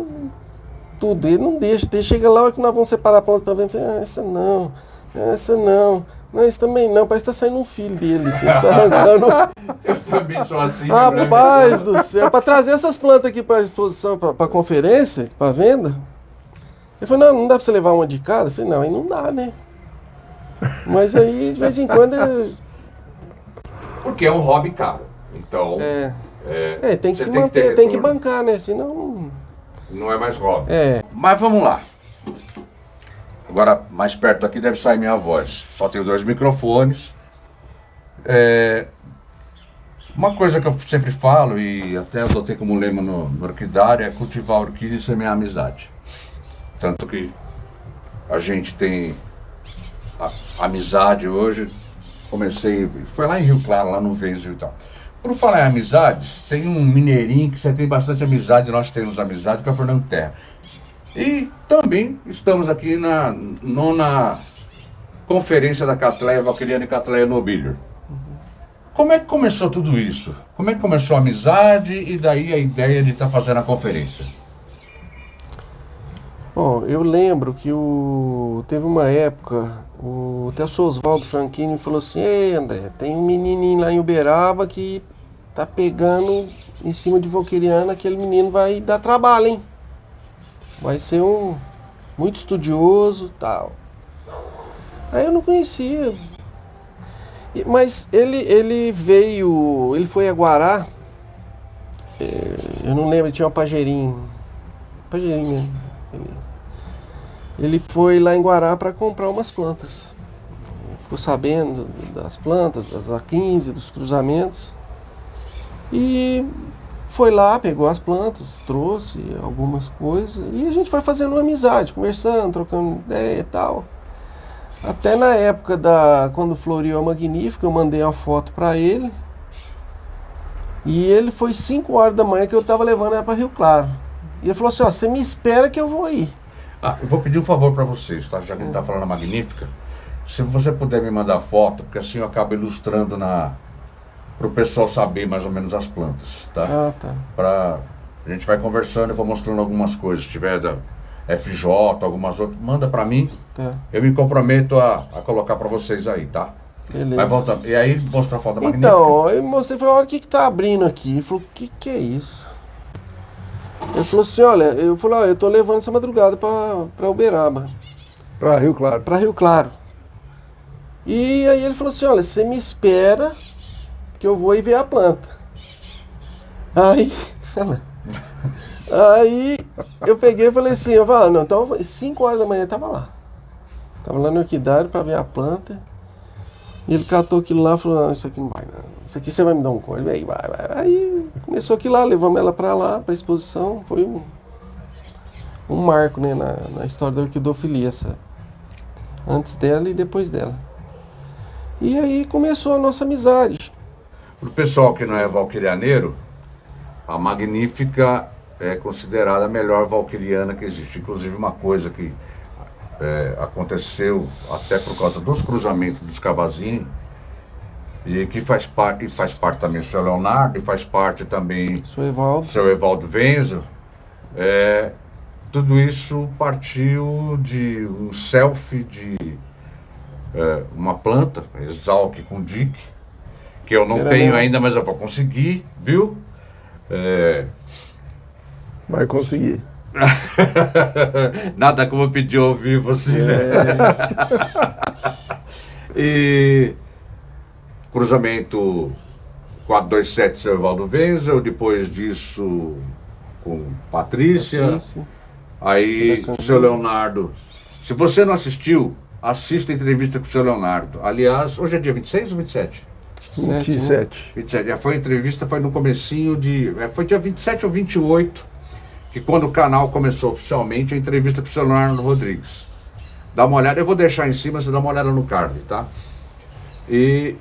Speaker 2: tudo, ele não deixa. Chega lá, a hora que nós vamos separar a planta para ver, essa não, isso também não, parece que tá saindo um filho dele, você está arrancando.
Speaker 1: Eu também sou assim.
Speaker 2: Rapaz do céu, para trazer essas plantas aqui para exposição, para conferência, para venda, ele falou, não dá para você levar uma de cada? Eu falei, não, aí não dá, né? Mas aí, de vez em quando...
Speaker 1: Porque é um hobby caro, então...
Speaker 2: tem que se manter, tem que bancar, né? Senão...
Speaker 1: Não é mais hobby. Mas vamos lá. Agora, mais perto aqui deve sair minha voz. Só tenho 2 microfones. Uma coisa que eu sempre falo, e até adotei como lema no orquidário, é cultivar orquídea e semear amizade. Tanto que a gente tem amizade hoje. Comecei, foi lá em Rio Claro, lá no Venzo e tal. Por falar em amizades, tem um mineirinho que você tem bastante amizade, nós temos amizade, que é o Fernando Terra. E também estamos aqui na 9ª conferência da Cattleya Valquiriana e Cattleya Nobilior. Como é que começou tudo isso? Como é que começou a amizade e daí a ideia de estar fazendo a conferência?
Speaker 2: Bom, eu lembro que teve uma época, até o seu Oswaldo Franchini me falou assim: ei, André, tem um menininho lá em Uberaba que tá pegando em cima de Volqueriana, aquele menino vai dar trabalho, hein? Vai ser muito estudioso, tal. Aí eu não conhecia. Mas ele foi a Guará, eu não lembro, tinha um Pajeirinho mesmo. Ele foi lá em Guará para comprar umas plantas. Ficou sabendo das plantas, das A15, dos cruzamentos. E foi lá, pegou as plantas, trouxe algumas coisas. E a gente foi fazendo uma amizade, conversando, trocando ideia e tal. Até na época quando floriu a Magnífica, eu mandei uma foto para ele. E ele foi 5 horas da manhã que eu estava levando ela para Rio Claro. E ele falou assim: ó, você me espera que eu vou aí.
Speaker 1: Eu vou pedir um favor para vocês, tá? Já que ele está falando a Magnífica, se você puder me mandar foto, porque assim eu acabo ilustrando para o pessoal saber mais ou menos as plantas, tá?
Speaker 2: Tá.
Speaker 1: A gente vai conversando, eu vou mostrando algumas coisas, se tiver da FJ, algumas outras, manda para mim,
Speaker 2: Tá.
Speaker 1: eu me comprometo a colocar para vocês aí, tá?
Speaker 2: Beleza.
Speaker 1: Vai voltando. E aí mostra a foto da Magnífica.
Speaker 2: Então, eu mostrei e falei: olha o que tá abrindo aqui. Ele falou: o que é isso? Ele falou assim: olha, eu tô levando essa madrugada pra Uberaba,
Speaker 3: Para Rio Claro.
Speaker 2: pra Rio Claro. E aí ele falou assim: olha, você me espera que eu vou ir ver a planta. Aí eu peguei e falei assim, não, então 5 horas da manhã eu tava lá. Tava lá no Orquidário pra ver a planta. E ele catou aquilo lá e falou: não, isso aqui não vai não. Isso aqui você vai me dar um cor. Vai. Aí começou aquilo lá, levamos ela pra lá, pra exposição. Foi um marco, né, na história da orquidofilia, antes dela e depois dela. E aí começou a nossa amizade.
Speaker 1: Para o pessoal que não é valquirianeiro, a Magnífica é considerada a melhor valquiriana que existe. Inclusive uma coisa que aconteceu até por causa dos cruzamentos dos Cavazzini, e que faz parte também do seu Leonardo, e faz parte também do seu Evaldo Wenzel. Tudo isso partiu de um selfie de uma planta, Exalc com Dick, que eu não tenho ainda, mas eu vou conseguir, viu?
Speaker 3: Vai conseguir.
Speaker 1: Nada como pedir ouvir você, né? E cruzamento 427 seu Evaldo Wenzel, depois disso com Patrícia. Aí o seu Leonardo. Se você não assistiu, assista a entrevista com o seu Leonardo. Aliás, hoje é dia 26 ou 27?
Speaker 3: 27.
Speaker 1: 27. Já foi a entrevista, foi no comecinho foi dia 27 ou 28, que quando o canal começou oficialmente, a entrevista com o seu Leonardo Rodrigues. Dá uma olhada, eu vou deixar em cima, você dá uma olhada no card, tá? E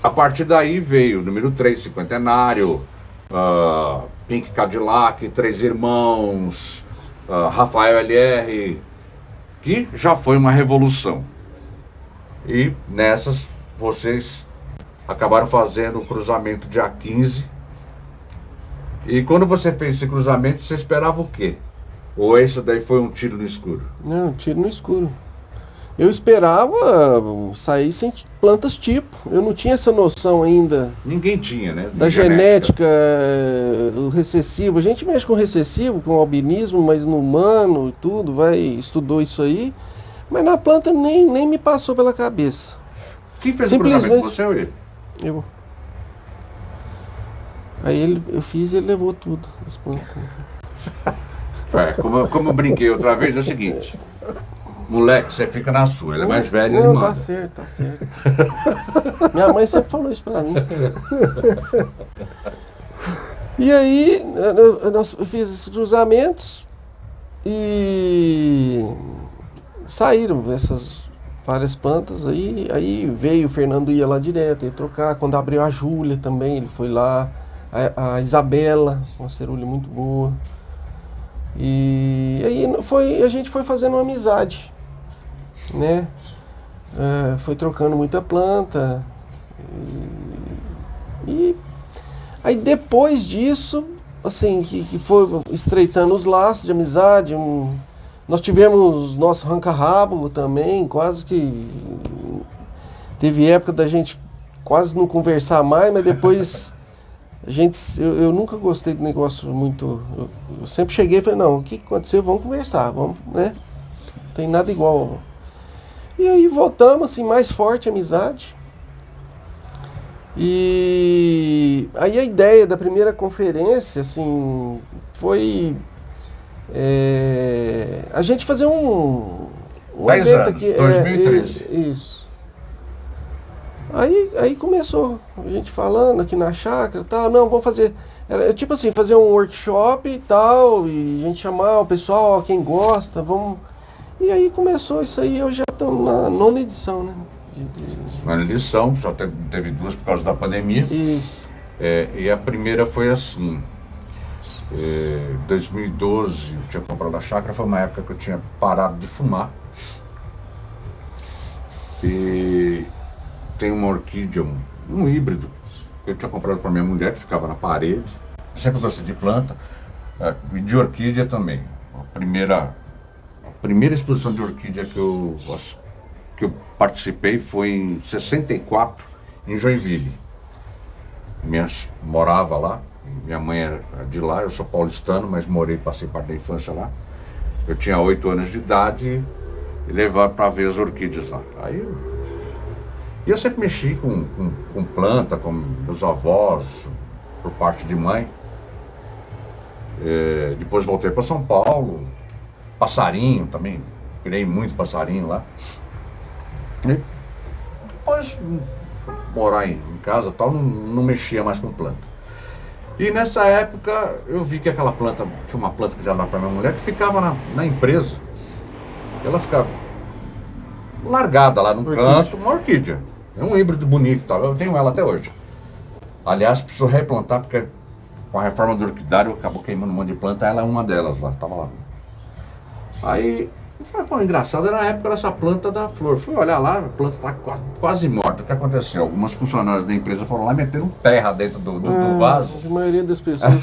Speaker 1: a partir daí veio o número 3, Cinquentenário, Pink Cadillac, Três Irmãos, Rafael LR, que já foi uma revolução. E nessas, vocês acabaram fazendo o cruzamento dia 15. E quando você fez esse cruzamento, você esperava o quê? Ou esse daí foi um tiro no escuro?
Speaker 2: Não, tiro no escuro. Eu esperava sair sem plantas tipo. Eu não tinha essa noção ainda.
Speaker 1: Ninguém tinha, né?
Speaker 2: Da genética, o recessivo. A gente mexe com recessivo, com albinismo, mas no humano e tudo, estudou isso aí. Mas na planta nem me passou pela cabeça.
Speaker 1: Quem fez o cruzamento? Você ou ele?
Speaker 2: Eu. Aí eu fiz e ele levou tudo, as plantas.
Speaker 1: Como eu brinquei outra vez, é o seguinte: moleque, você fica na sua, ele é mais velho, ele manda.
Speaker 2: Tá certo. Minha mãe sempre falou isso pra mim. E aí, eu fiz esses cruzamentos e saíram essas várias plantas aí veio o Fernando, ia lá direto, ia trocar. Quando abriu a Júlia também, ele foi lá. A Isabela, uma cerulha muito boa. E aí a gente foi fazendo uma amizade, né? Foi trocando muita planta. E aí depois disso assim, que foi estreitando os laços de amizade. Nós tivemos nosso arranca-rabo também, quase que teve época da gente quase não conversar mais, mas depois eu nunca gostei de negócio muito. Eu sempre cheguei e falei, não, o que aconteceu? Vamos conversar, vamos, né? Não tem nada igual. E aí voltamos, assim, mais forte a amizade. E aí a ideia da primeira conferência, assim, foi a gente fazer um
Speaker 1: 10
Speaker 2: evento
Speaker 1: anos,
Speaker 2: aqui.
Speaker 1: 2013.
Speaker 2: Isso. Aí começou a gente falando aqui na chácara e tal, não, vamos fazer, era tipo assim, fazer um workshop e tal, e a gente chamar o pessoal, ó, quem gosta, vamos. E aí começou isso aí, eu já estou na 9ª edição, né?
Speaker 1: Na edição, só teve 2 por causa da pandemia.
Speaker 2: Isso.
Speaker 1: E a primeira foi assim, 2012 eu tinha comprado a chácara, foi uma época que eu tinha parado de fumar. E tem uma orquídea, um híbrido, que eu tinha comprado para minha mulher, que ficava na parede. Eu sempre gostei de planta, e de orquídea também. A primeira exposição de orquídea que eu participei foi em 64, em Joinville. Morava lá, minha mãe era de lá, eu sou paulistano, mas passei parte da infância lá. Eu tinha 8 anos de idade e levava para ver as orquídeas lá. Aí eu sempre mexi com planta, com meus avós, por parte de mãe. Depois voltei para São Paulo, passarinho também, criei muito passarinho lá. E depois morar em casa tal, não mexia mais com planta. E nessa época eu vi que aquela planta, tinha uma planta que já dava para minha mulher, que ficava na empresa. Ela ficava largada lá no canto, uma orquídea. É um híbrido bonito, tal. Eu tenho ela até hoje. Aliás, preciso replantar, porque com a reforma do orquidário acabou queimando um monte de planta, ela é uma delas lá, tava lá. Aí eu falei, pô, engraçado, na época dessa planta da flor. Fui olhar lá, a planta tá quase morta. O que aconteceu? Algumas funcionárias da empresa foram lá e meteram terra dentro do vaso.
Speaker 2: A maioria das pessoas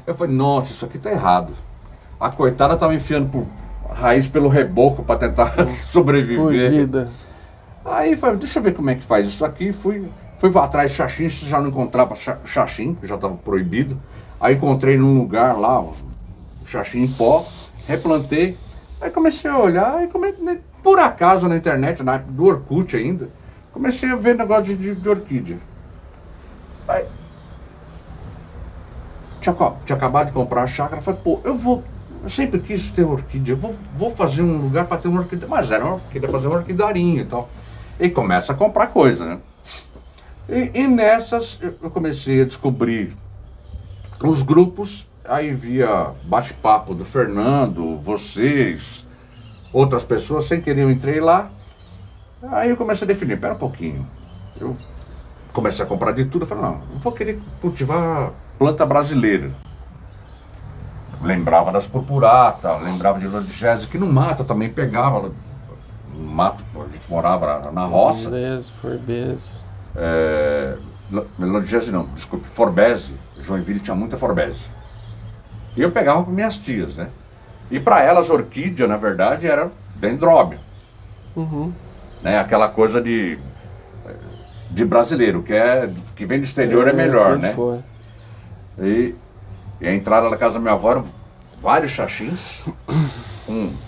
Speaker 1: Eu falei, nossa, isso aqui tá errado. A coitada tava enfiando por raiz pelo reboco para tentar sobreviver.
Speaker 2: Fugida.
Speaker 1: Aí falei, deixa eu ver como é que faz isso aqui. Fui atrás de xaxim, já não encontrava xaxim, já estava proibido. Aí encontrei num lugar lá, um xaxim em pó, replantei. Aí comecei a olhar, por acaso na internet, do Orkut ainda, comecei a ver negócio de orquídea. Aí, tinha acabado de comprar a chácara, falei, pô, eu sempre quis ter orquídea, eu vou fazer um lugar para ter uma orquídea, mas era uma orquídea, fazer um orquidarinho e tal. E começa a comprar coisa, né? E nessas eu comecei a descobrir os grupos, aí via bate-papo do Fernando, vocês, outras pessoas, sem querer eu entrei lá. Aí eu comecei a definir, pera um pouquinho. Eu comecei a comprar de tudo, eu falei, não, eu vou querer cultivar planta brasileira. Lembrava das purpurata, lembrava de lodigese, que no mato eu também pegava. No mato, a gente morava na roça.
Speaker 2: Forbese.
Speaker 1: Lodigese não, desculpe, forbese. Joinville tinha muita forbese. E eu pegava com minhas tias, né? E para elas, orquídea, na verdade, era dendróbio.
Speaker 2: Uhum.
Speaker 1: Né? Aquela coisa de brasileiro, que vem do exterior é melhor, né?
Speaker 2: Foi.
Speaker 1: E a entrada da casa da minha avó eram vários xaxins,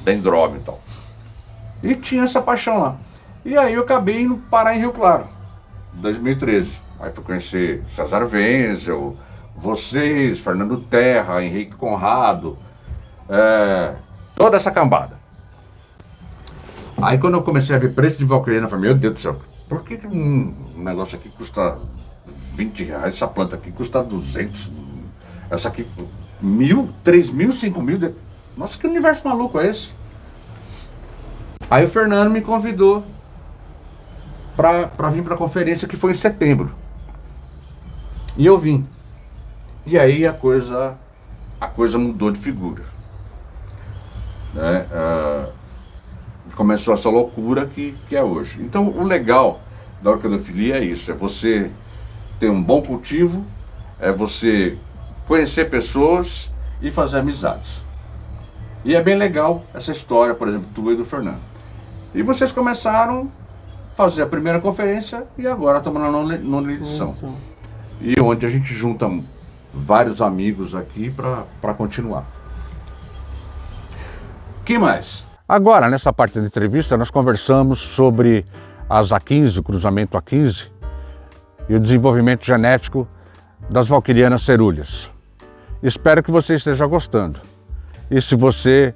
Speaker 1: dendróbio e tal. E tinha essa paixão lá. E aí eu acabei indo parar em Rio Claro, em 2013. Aí fui conhecer César Wenzel, vocês, Fernando Terra, Henrique Conrado, toda essa cambada. Aí quando eu comecei a ver preço de valqueria, eu falei, meu Deus do céu, por que um negócio aqui custa R$20, essa planta aqui custa 200, essa aqui 1.000, 3.000, 5.000, nossa, que universo maluco é esse? Aí o Fernando me convidou para vir para a conferência, que foi em setembro. E eu vim. E aí a coisa mudou de figura. Né? Começou essa loucura que é hoje. Então o legal da orquidofilia é isso, é você ter um bom cultivo, é você conhecer pessoas e fazer amizades. E é bem legal essa história, por exemplo, tua e do Fernando. E vocês começaram a fazer a primeira conferência e agora estamos na nona edição. E onde a gente junta vários amigos aqui para continuar. O que mais? Agora, nessa parte da entrevista, nós conversamos sobre as A15, o cruzamento A15 e o desenvolvimento genético das valquirianas cerúleas. Espero que você esteja gostando. E se você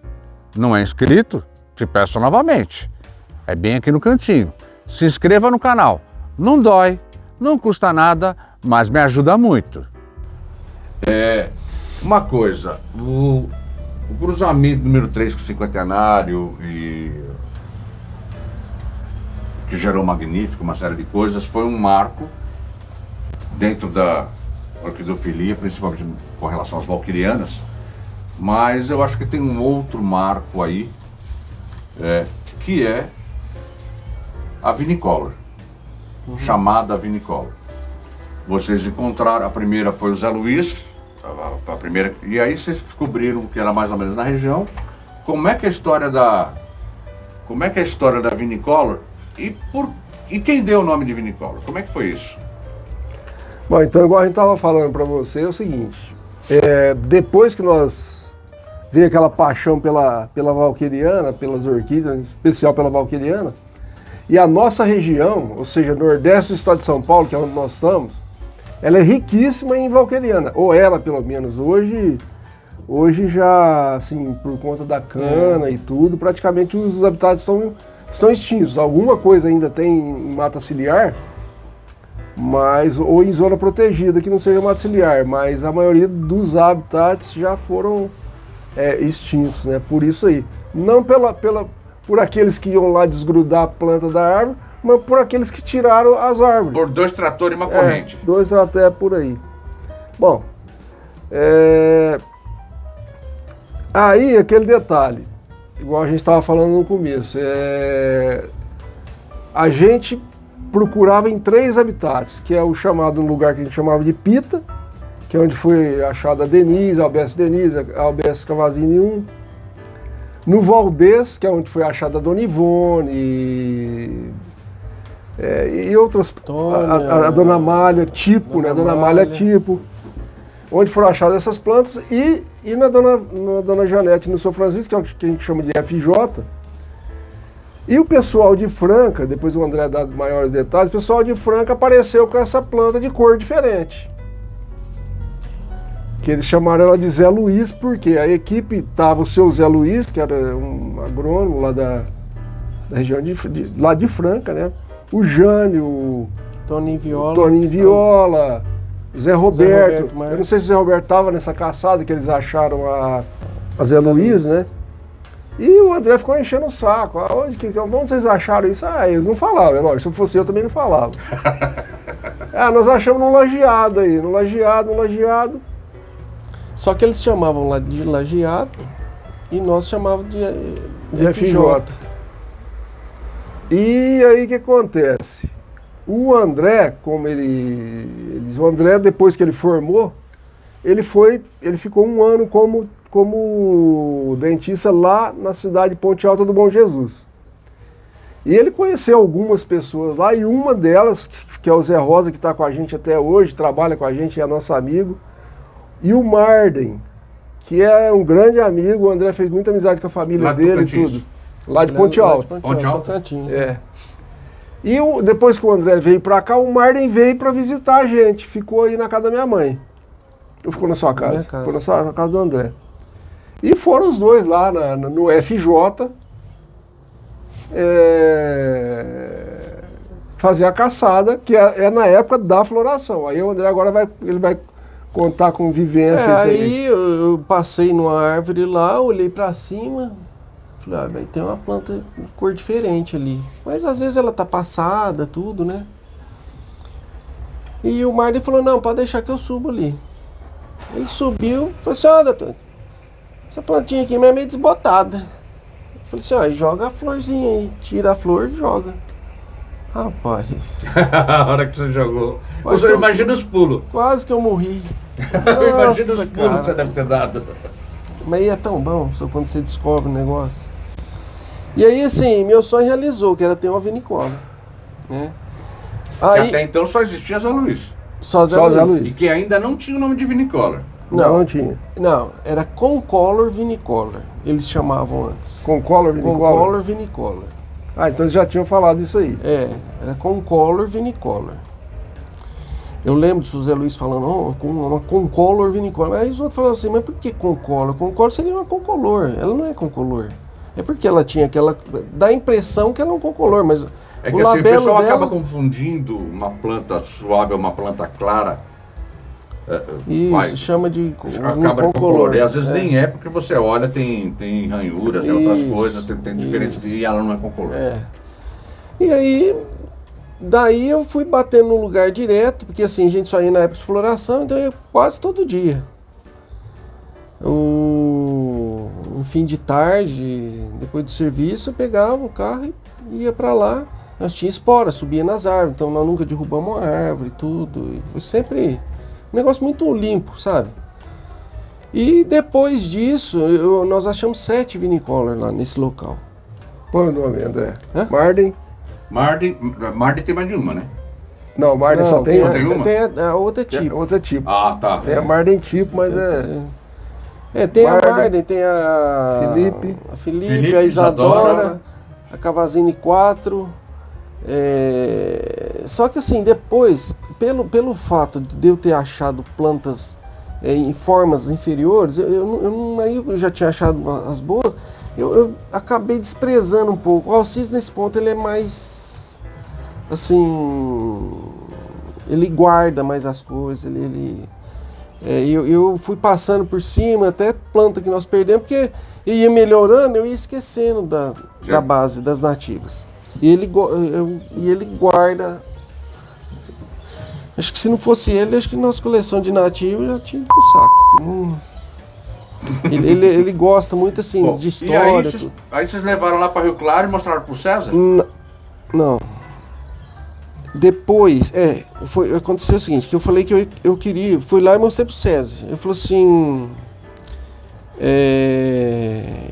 Speaker 1: não é inscrito, te peço novamente. É bem aqui no cantinho. Se inscreva no canal. Não dói, não custa nada, mas me ajuda muito. Uma coisa, o cruzamento número 3 com o cinquentenário que gerou Magnífico, uma série de coisas, foi um marco dentro da orquidofilia, principalmente com relação às valquirianas, mas eu acho que tem um outro marco aí, que é a Vinicolor, chamada Vinicolor. Vocês encontraram, a primeira foi o Zé Luiz, a primeira, e aí vocês descobriram que era mais ou menos na região. Como é que é a história da Vinicolor e quem deu o nome de Vinicolor? Como é que foi isso?
Speaker 3: Bom, então igual a gente estava falando para você, é o seguinte, depois que nós veio aquela paixão pela valquiriana, pelas orquídeas, em especial pela valquiriana, e a nossa região, ou seja, nordeste do estado de São Paulo, que é onde nós estamos, ela é riquíssima em valquiriana, ou era pelo menos. Hoje já, assim, por conta da cana e tudo, praticamente os habitats estão extintos. Alguma coisa ainda tem em mata ciliar, mas, ou em zona protegida que não seja mata ciliar, mas a maioria dos habitats já foram extintos, né? Por isso aí. Não por aqueles que iam lá desgrudar a planta da árvore, mas por aqueles que tiraram as árvores.
Speaker 1: Por 2 tratores e uma corrente.
Speaker 3: 2 tratores por aí. Bom, aí aquele detalhe, igual a gente estava falando no começo, a gente procurava em 3 habitats, que é o chamado, um lugar que a gente chamava de Pita, que é onde foi achada a Denise, a Albes Denise, a Albes Cavazini 1. No Valdez, que é onde foi achada a Dona Ivone e outras, a Dona Malha tipo, né? Dona Malha tipo, onde foram achadas essas plantas, e na Dona Janete, no São Francisco, que é o que a gente chama de FJ. E o pessoal de Franca, depois o André dá maiores detalhes, o pessoal de Franca apareceu com essa planta de cor diferente. Que eles chamaram ela de Zé Luiz, porque a equipe tava o seu Zé Luiz, que era um agrônomo lá da região lá de Franca, né? O Jânio, o Toninho Viola, o Zé Roberto. Eu não sei se o Zé Roberto estava nessa caçada que eles acharam a Zé Luiz, né? E o André ficou enchendo o saco. Onde vocês acharam isso? Eles não falavam. É lógico, se fosse eu também não falava. Nós achamos no lajeado aí, no lajeado.
Speaker 2: Só que eles chamavam lá de lajeado e nós chamávamos de
Speaker 3: FJ. E aí o que acontece? O André, o André, depois que ele formou, ele ficou 1 ano como dentista lá na cidade de Ponte Alta do Bom Jesus. E ele conheceu algumas pessoas lá, e uma delas, que é o Zé Rosa, que está com a gente até hoje, trabalha com a gente, é nosso amigo, e o Marden, que é um grande amigo. O André fez muita amizade com a família dele e tudo. Lá de Ponte Alta.
Speaker 1: Ponte Alta.
Speaker 3: E depois que o André veio pra cá, o Marden veio pra visitar a gente. Ficou aí na casa da minha mãe. Ou ficou na sua casa? Ficou na casa do André. E foram os dois lá no FJ fazer a caçada, que é na época da floração. Aí o André agora vai contar com vivência.
Speaker 2: Aí eu passei numa árvore lá, olhei pra cima, falei, vai ter uma planta de cor diferente ali. Mas às vezes ela tá passada, tudo, né? E o Marden falou, não, pode deixar que eu subo ali. Ele subiu, falou assim, doutor, essa plantinha aqui é meio desbotada. Eu falei assim, joga a florzinha aí, tira a flor e joga. Rapaz.
Speaker 1: A hora que você jogou. Imagina os pulos.
Speaker 2: Quase que eu morri.
Speaker 1: Imagina os
Speaker 2: Nossa,
Speaker 1: pulos que você
Speaker 2: cara.
Speaker 1: deve ter dado.
Speaker 2: Mas aí é tão bom, só quando você descobre o negócio. E aí, assim, meu sonho realizou, que era ter uma vinícola, né?
Speaker 1: Que
Speaker 2: Aí,
Speaker 1: até então só existia Zé Luiz.
Speaker 2: só Zé
Speaker 3: Só Zé
Speaker 2: Luiz.
Speaker 3: Luiz.
Speaker 1: E que ainda não tinha o nome de vinicola.
Speaker 3: Não tinha.
Speaker 2: Não, era Concolor Vinicolor, eles chamavam antes.
Speaker 3: Com color, vinicola?
Speaker 2: Concolor Vinicolor.
Speaker 3: Ah, então eles já tinham falado isso aí.
Speaker 2: Era Concolor Vinicolor. Eu lembro do Zé Luiz falando, com uma Concolor Vinicolor. Aí os outros falavam assim, mas por que Concolor? Concolor seria uma Concolor, ela não é Concolor. É porque ela tinha aquela... Dá a impressão que ela é um Concolor, mas
Speaker 1: É
Speaker 2: o
Speaker 1: que assim, o
Speaker 2: labelo
Speaker 1: pessoal
Speaker 2: dela...
Speaker 1: acaba confundindo uma planta suave ou uma planta clara.
Speaker 2: Isso,
Speaker 1: Vai,
Speaker 2: chama de
Speaker 1: acaba com color. E às vezes
Speaker 2: é.
Speaker 1: nem é, porque você olha, tem ranhuras, tem outras
Speaker 2: Isso,
Speaker 1: coisas, tem diferentes,
Speaker 2: isso.
Speaker 1: e ela não é com color.
Speaker 2: É. E aí, daí eu fui batendo no lugar direto, porque assim, a gente só ia na época de floração, então eu ia quase todo dia. No fim de tarde, depois do serviço, eu pegava o carro e ia pra lá. Nós tinha espora, subia nas árvores, então nós nunca derrubamos uma árvore e tudo. E foi sempre um negócio muito limpo, sabe? E depois disso, nós achamos 7 vinicolas lá nesse local.
Speaker 3: Põe o nome, André.
Speaker 2: Hã?
Speaker 3: Marden.
Speaker 1: Marden tem mais de uma, né?
Speaker 3: Não, Marden só tem
Speaker 1: a-
Speaker 3: uma.
Speaker 1: tem uma?
Speaker 2: Tem a outra
Speaker 3: É
Speaker 2: tipo.
Speaker 3: outro tipo.
Speaker 1: Ah, tá.
Speaker 3: É Marden tipo, mas
Speaker 2: Tem a
Speaker 3: Marden,
Speaker 2: Marden, tem a
Speaker 3: Felipe.
Speaker 2: a Felipe,
Speaker 1: Felipe,
Speaker 2: a Isadora,
Speaker 1: Isadora.
Speaker 2: a Cavazzini 4. Só que assim, depois, pelo fato de eu ter achado plantas em formas inferiores, aí eu já tinha achado as boas, eu acabei desprezando um pouco. O Alcides, nesse ponto, ele é mais, assim, ele guarda mais as coisas, eu fui passando por cima, até planta que nós perdemos, porque eu ia melhorando, eu ia esquecendo da base, das nativas. E ele guarda. Acho que se não fosse ele, acho que nossa coleção de nativos já tinha ido pro saco. Ele gosta muito assim
Speaker 1: Bom,
Speaker 2: de
Speaker 1: e
Speaker 2: história.
Speaker 1: aí vocês levaram lá para Rio Claro e mostraram pro César?
Speaker 2: Não. Depois, aconteceu o seguinte, que eu falei que eu queria, fui lá e mostrei pro César. Ele falou assim,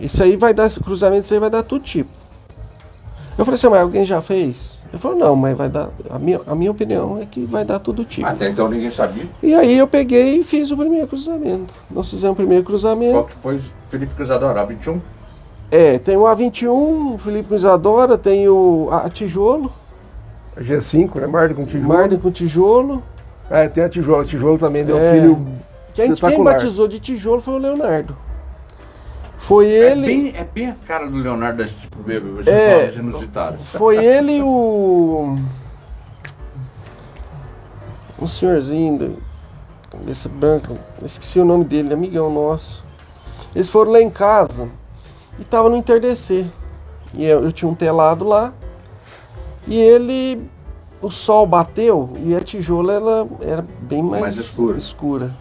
Speaker 2: isso aí vai dar, esse cruzamento, isso aí vai dar todo tipo. Eu falei assim, mas alguém já fez? Ele falou, não, mas vai dar, a minha opinião é que vai dar todo tipo.
Speaker 1: Até então ninguém sabia.
Speaker 2: E aí eu peguei e fiz o primeiro cruzamento. Nós fizemos o primeiro cruzamento.
Speaker 1: Qual que foi Felipe Cruzadora? A 21?
Speaker 2: Tem o A21, o Felipe Isadora, tem a Tijolo,
Speaker 3: a G5, né? Marden com tijolo.
Speaker 2: Marden com Tijolo.
Speaker 3: Tem a Tijolo. A Tijolo também deu
Speaker 2: É.
Speaker 3: filho
Speaker 2: Quem
Speaker 3: espetacular.
Speaker 2: batizou de Tijolo foi o Leonardo. Foi ele.
Speaker 1: É bem a cara do Leonardo, esse tipo de
Speaker 2: É.
Speaker 1: inusitado.
Speaker 2: Foi ele e um senhorzinho de cabeça branca, esqueci o nome dele, amigão nosso. Eles foram lá em casa e tava no entardecer. E eu tinha um telado lá. E o sol bateu e a tijola ela era bem mais escura.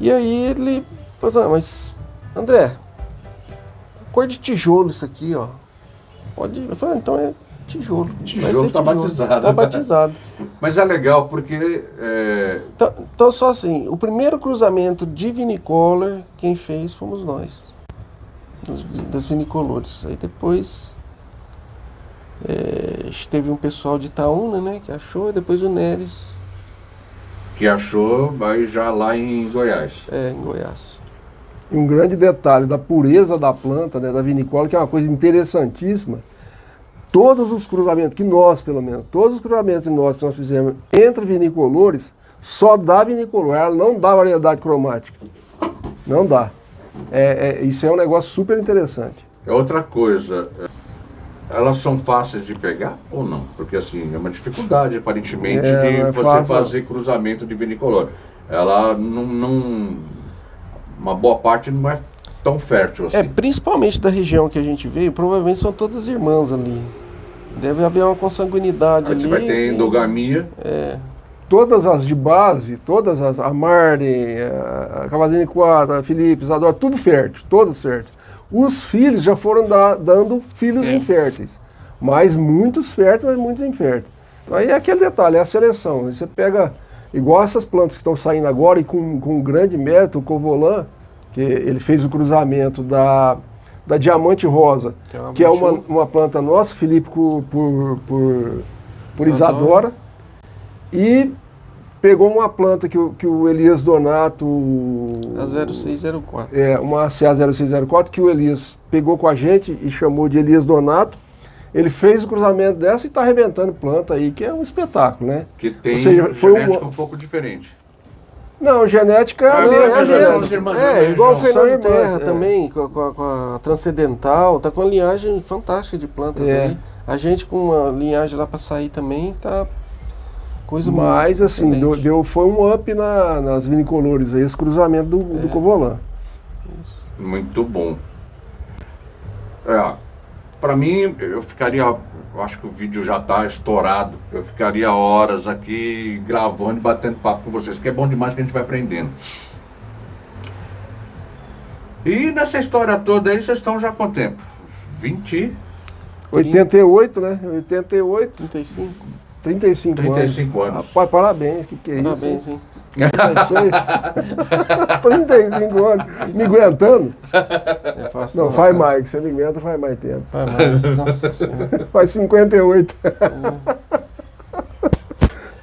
Speaker 2: E aí ele falou, mas André, cor de tijolo isso aqui, ó. Pode. Eu falei, então é tijolo.
Speaker 1: Tijolo tá batizado.
Speaker 2: Tá batizado.
Speaker 1: Mas é legal porque
Speaker 2: Então só assim, o primeiro cruzamento de vinicolor, quem fez fomos nós. Das vinicolores. Aí depois teve um pessoal de Itaúna, né, que achou, e depois o Neres,
Speaker 1: que achou aí já lá em Goiás.
Speaker 2: em Goiás.
Speaker 3: E um grande detalhe da pureza da planta, né, da vinicola, que é uma coisa interessantíssima. Todos os cruzamentos que nós, pelo menos, todos os cruzamentos que nós fizemos entre vinicolores, só dá vinicolor, ela não dá variedade cromática. Não dá. Isso é um negócio super interessante.
Speaker 1: É outra coisa. Elas são fáceis de pegar ou não? Porque assim, é uma dificuldade aparentemente
Speaker 3: não
Speaker 1: de
Speaker 3: é
Speaker 1: você
Speaker 3: fácil.
Speaker 1: fazer cruzamento de vinicolor. Ela uma boa parte não é tão fértil assim.
Speaker 2: Principalmente da região que a gente veio, provavelmente são todas irmãs ali. Deve haver uma consanguinidade
Speaker 1: Aí
Speaker 2: ali.
Speaker 1: você vai ter endogamia.
Speaker 3: Todas as de base, a Marden, a Cavazzini 4, a Felipe, Isadora, tudo fértil, todas férteis. Os filhos já foram dando filhos inférteis, mas muitos férteis, mas muitos inférteis. Então aí é aquele detalhe, é a seleção. Você pega Igual essas plantas que estão saindo agora e com grande mérito, o Covolan, que ele fez o cruzamento da Diamante Rosa, que é uma planta nossa, Felipe por Isadora, e pegou uma planta que o Elias Donato...
Speaker 2: A 0604.
Speaker 3: Uma CA 0604, que o Elias pegou com a gente e chamou de Elias Donato. Ele fez o cruzamento dessa e está arrebentando planta aí, que é um espetáculo, né?
Speaker 1: Que tem
Speaker 3: genética
Speaker 1: um pouco diferente.
Speaker 3: Não, genética
Speaker 2: igual o Fernando
Speaker 3: irmãs,
Speaker 2: Terra também, com a Transcendental, tá com uma linhagem fantástica de plantas aí. A gente com uma linhagem lá para sair também tá coisa muito.
Speaker 3: Mas assim, foi um up nas vinicolores aí, esse cruzamento do Covolan.
Speaker 1: Muito bom. Para mim, eu acho que o vídeo já está estourado. Eu ficaria horas aqui gravando e batendo papo com vocês, que é bom demais que a gente vai aprendendo. E nessa história toda aí, vocês estão já com tempo?
Speaker 3: 88, né? 88.
Speaker 2: 35
Speaker 1: anos.
Speaker 3: Rapaz, parabéns, que é
Speaker 2: parabéns,
Speaker 3: isso?
Speaker 2: Hein?
Speaker 3: 35 anos, me aguentando?
Speaker 2: É fácil,
Speaker 3: não, faz mais, que você me aguenta, faz mais tempo.
Speaker 2: Faz mais, nossa senhora.
Speaker 3: Faz 58.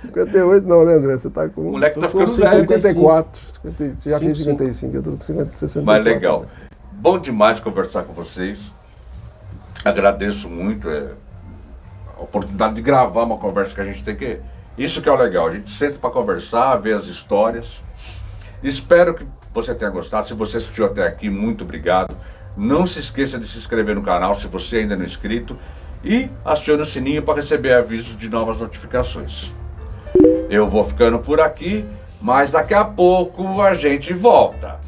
Speaker 3: 58 não, né, André? Você tá com...
Speaker 1: O moleque tá ficando velho.
Speaker 3: 54. Você já fez 55, eu tô com 64.
Speaker 1: Mas legal. Bom demais conversar com vocês. Agradeço muito a oportunidade de gravar uma conversa que a gente tem que... Isso que é o legal, a gente senta para conversar, ver as histórias. Espero que você tenha gostado. Se você assistiu até aqui, muito obrigado. Não se esqueça de se inscrever no canal se você ainda não é inscrito. E acione o sininho para receber avisos de novas notificações. Eu vou ficando por aqui, mas daqui a pouco a gente volta.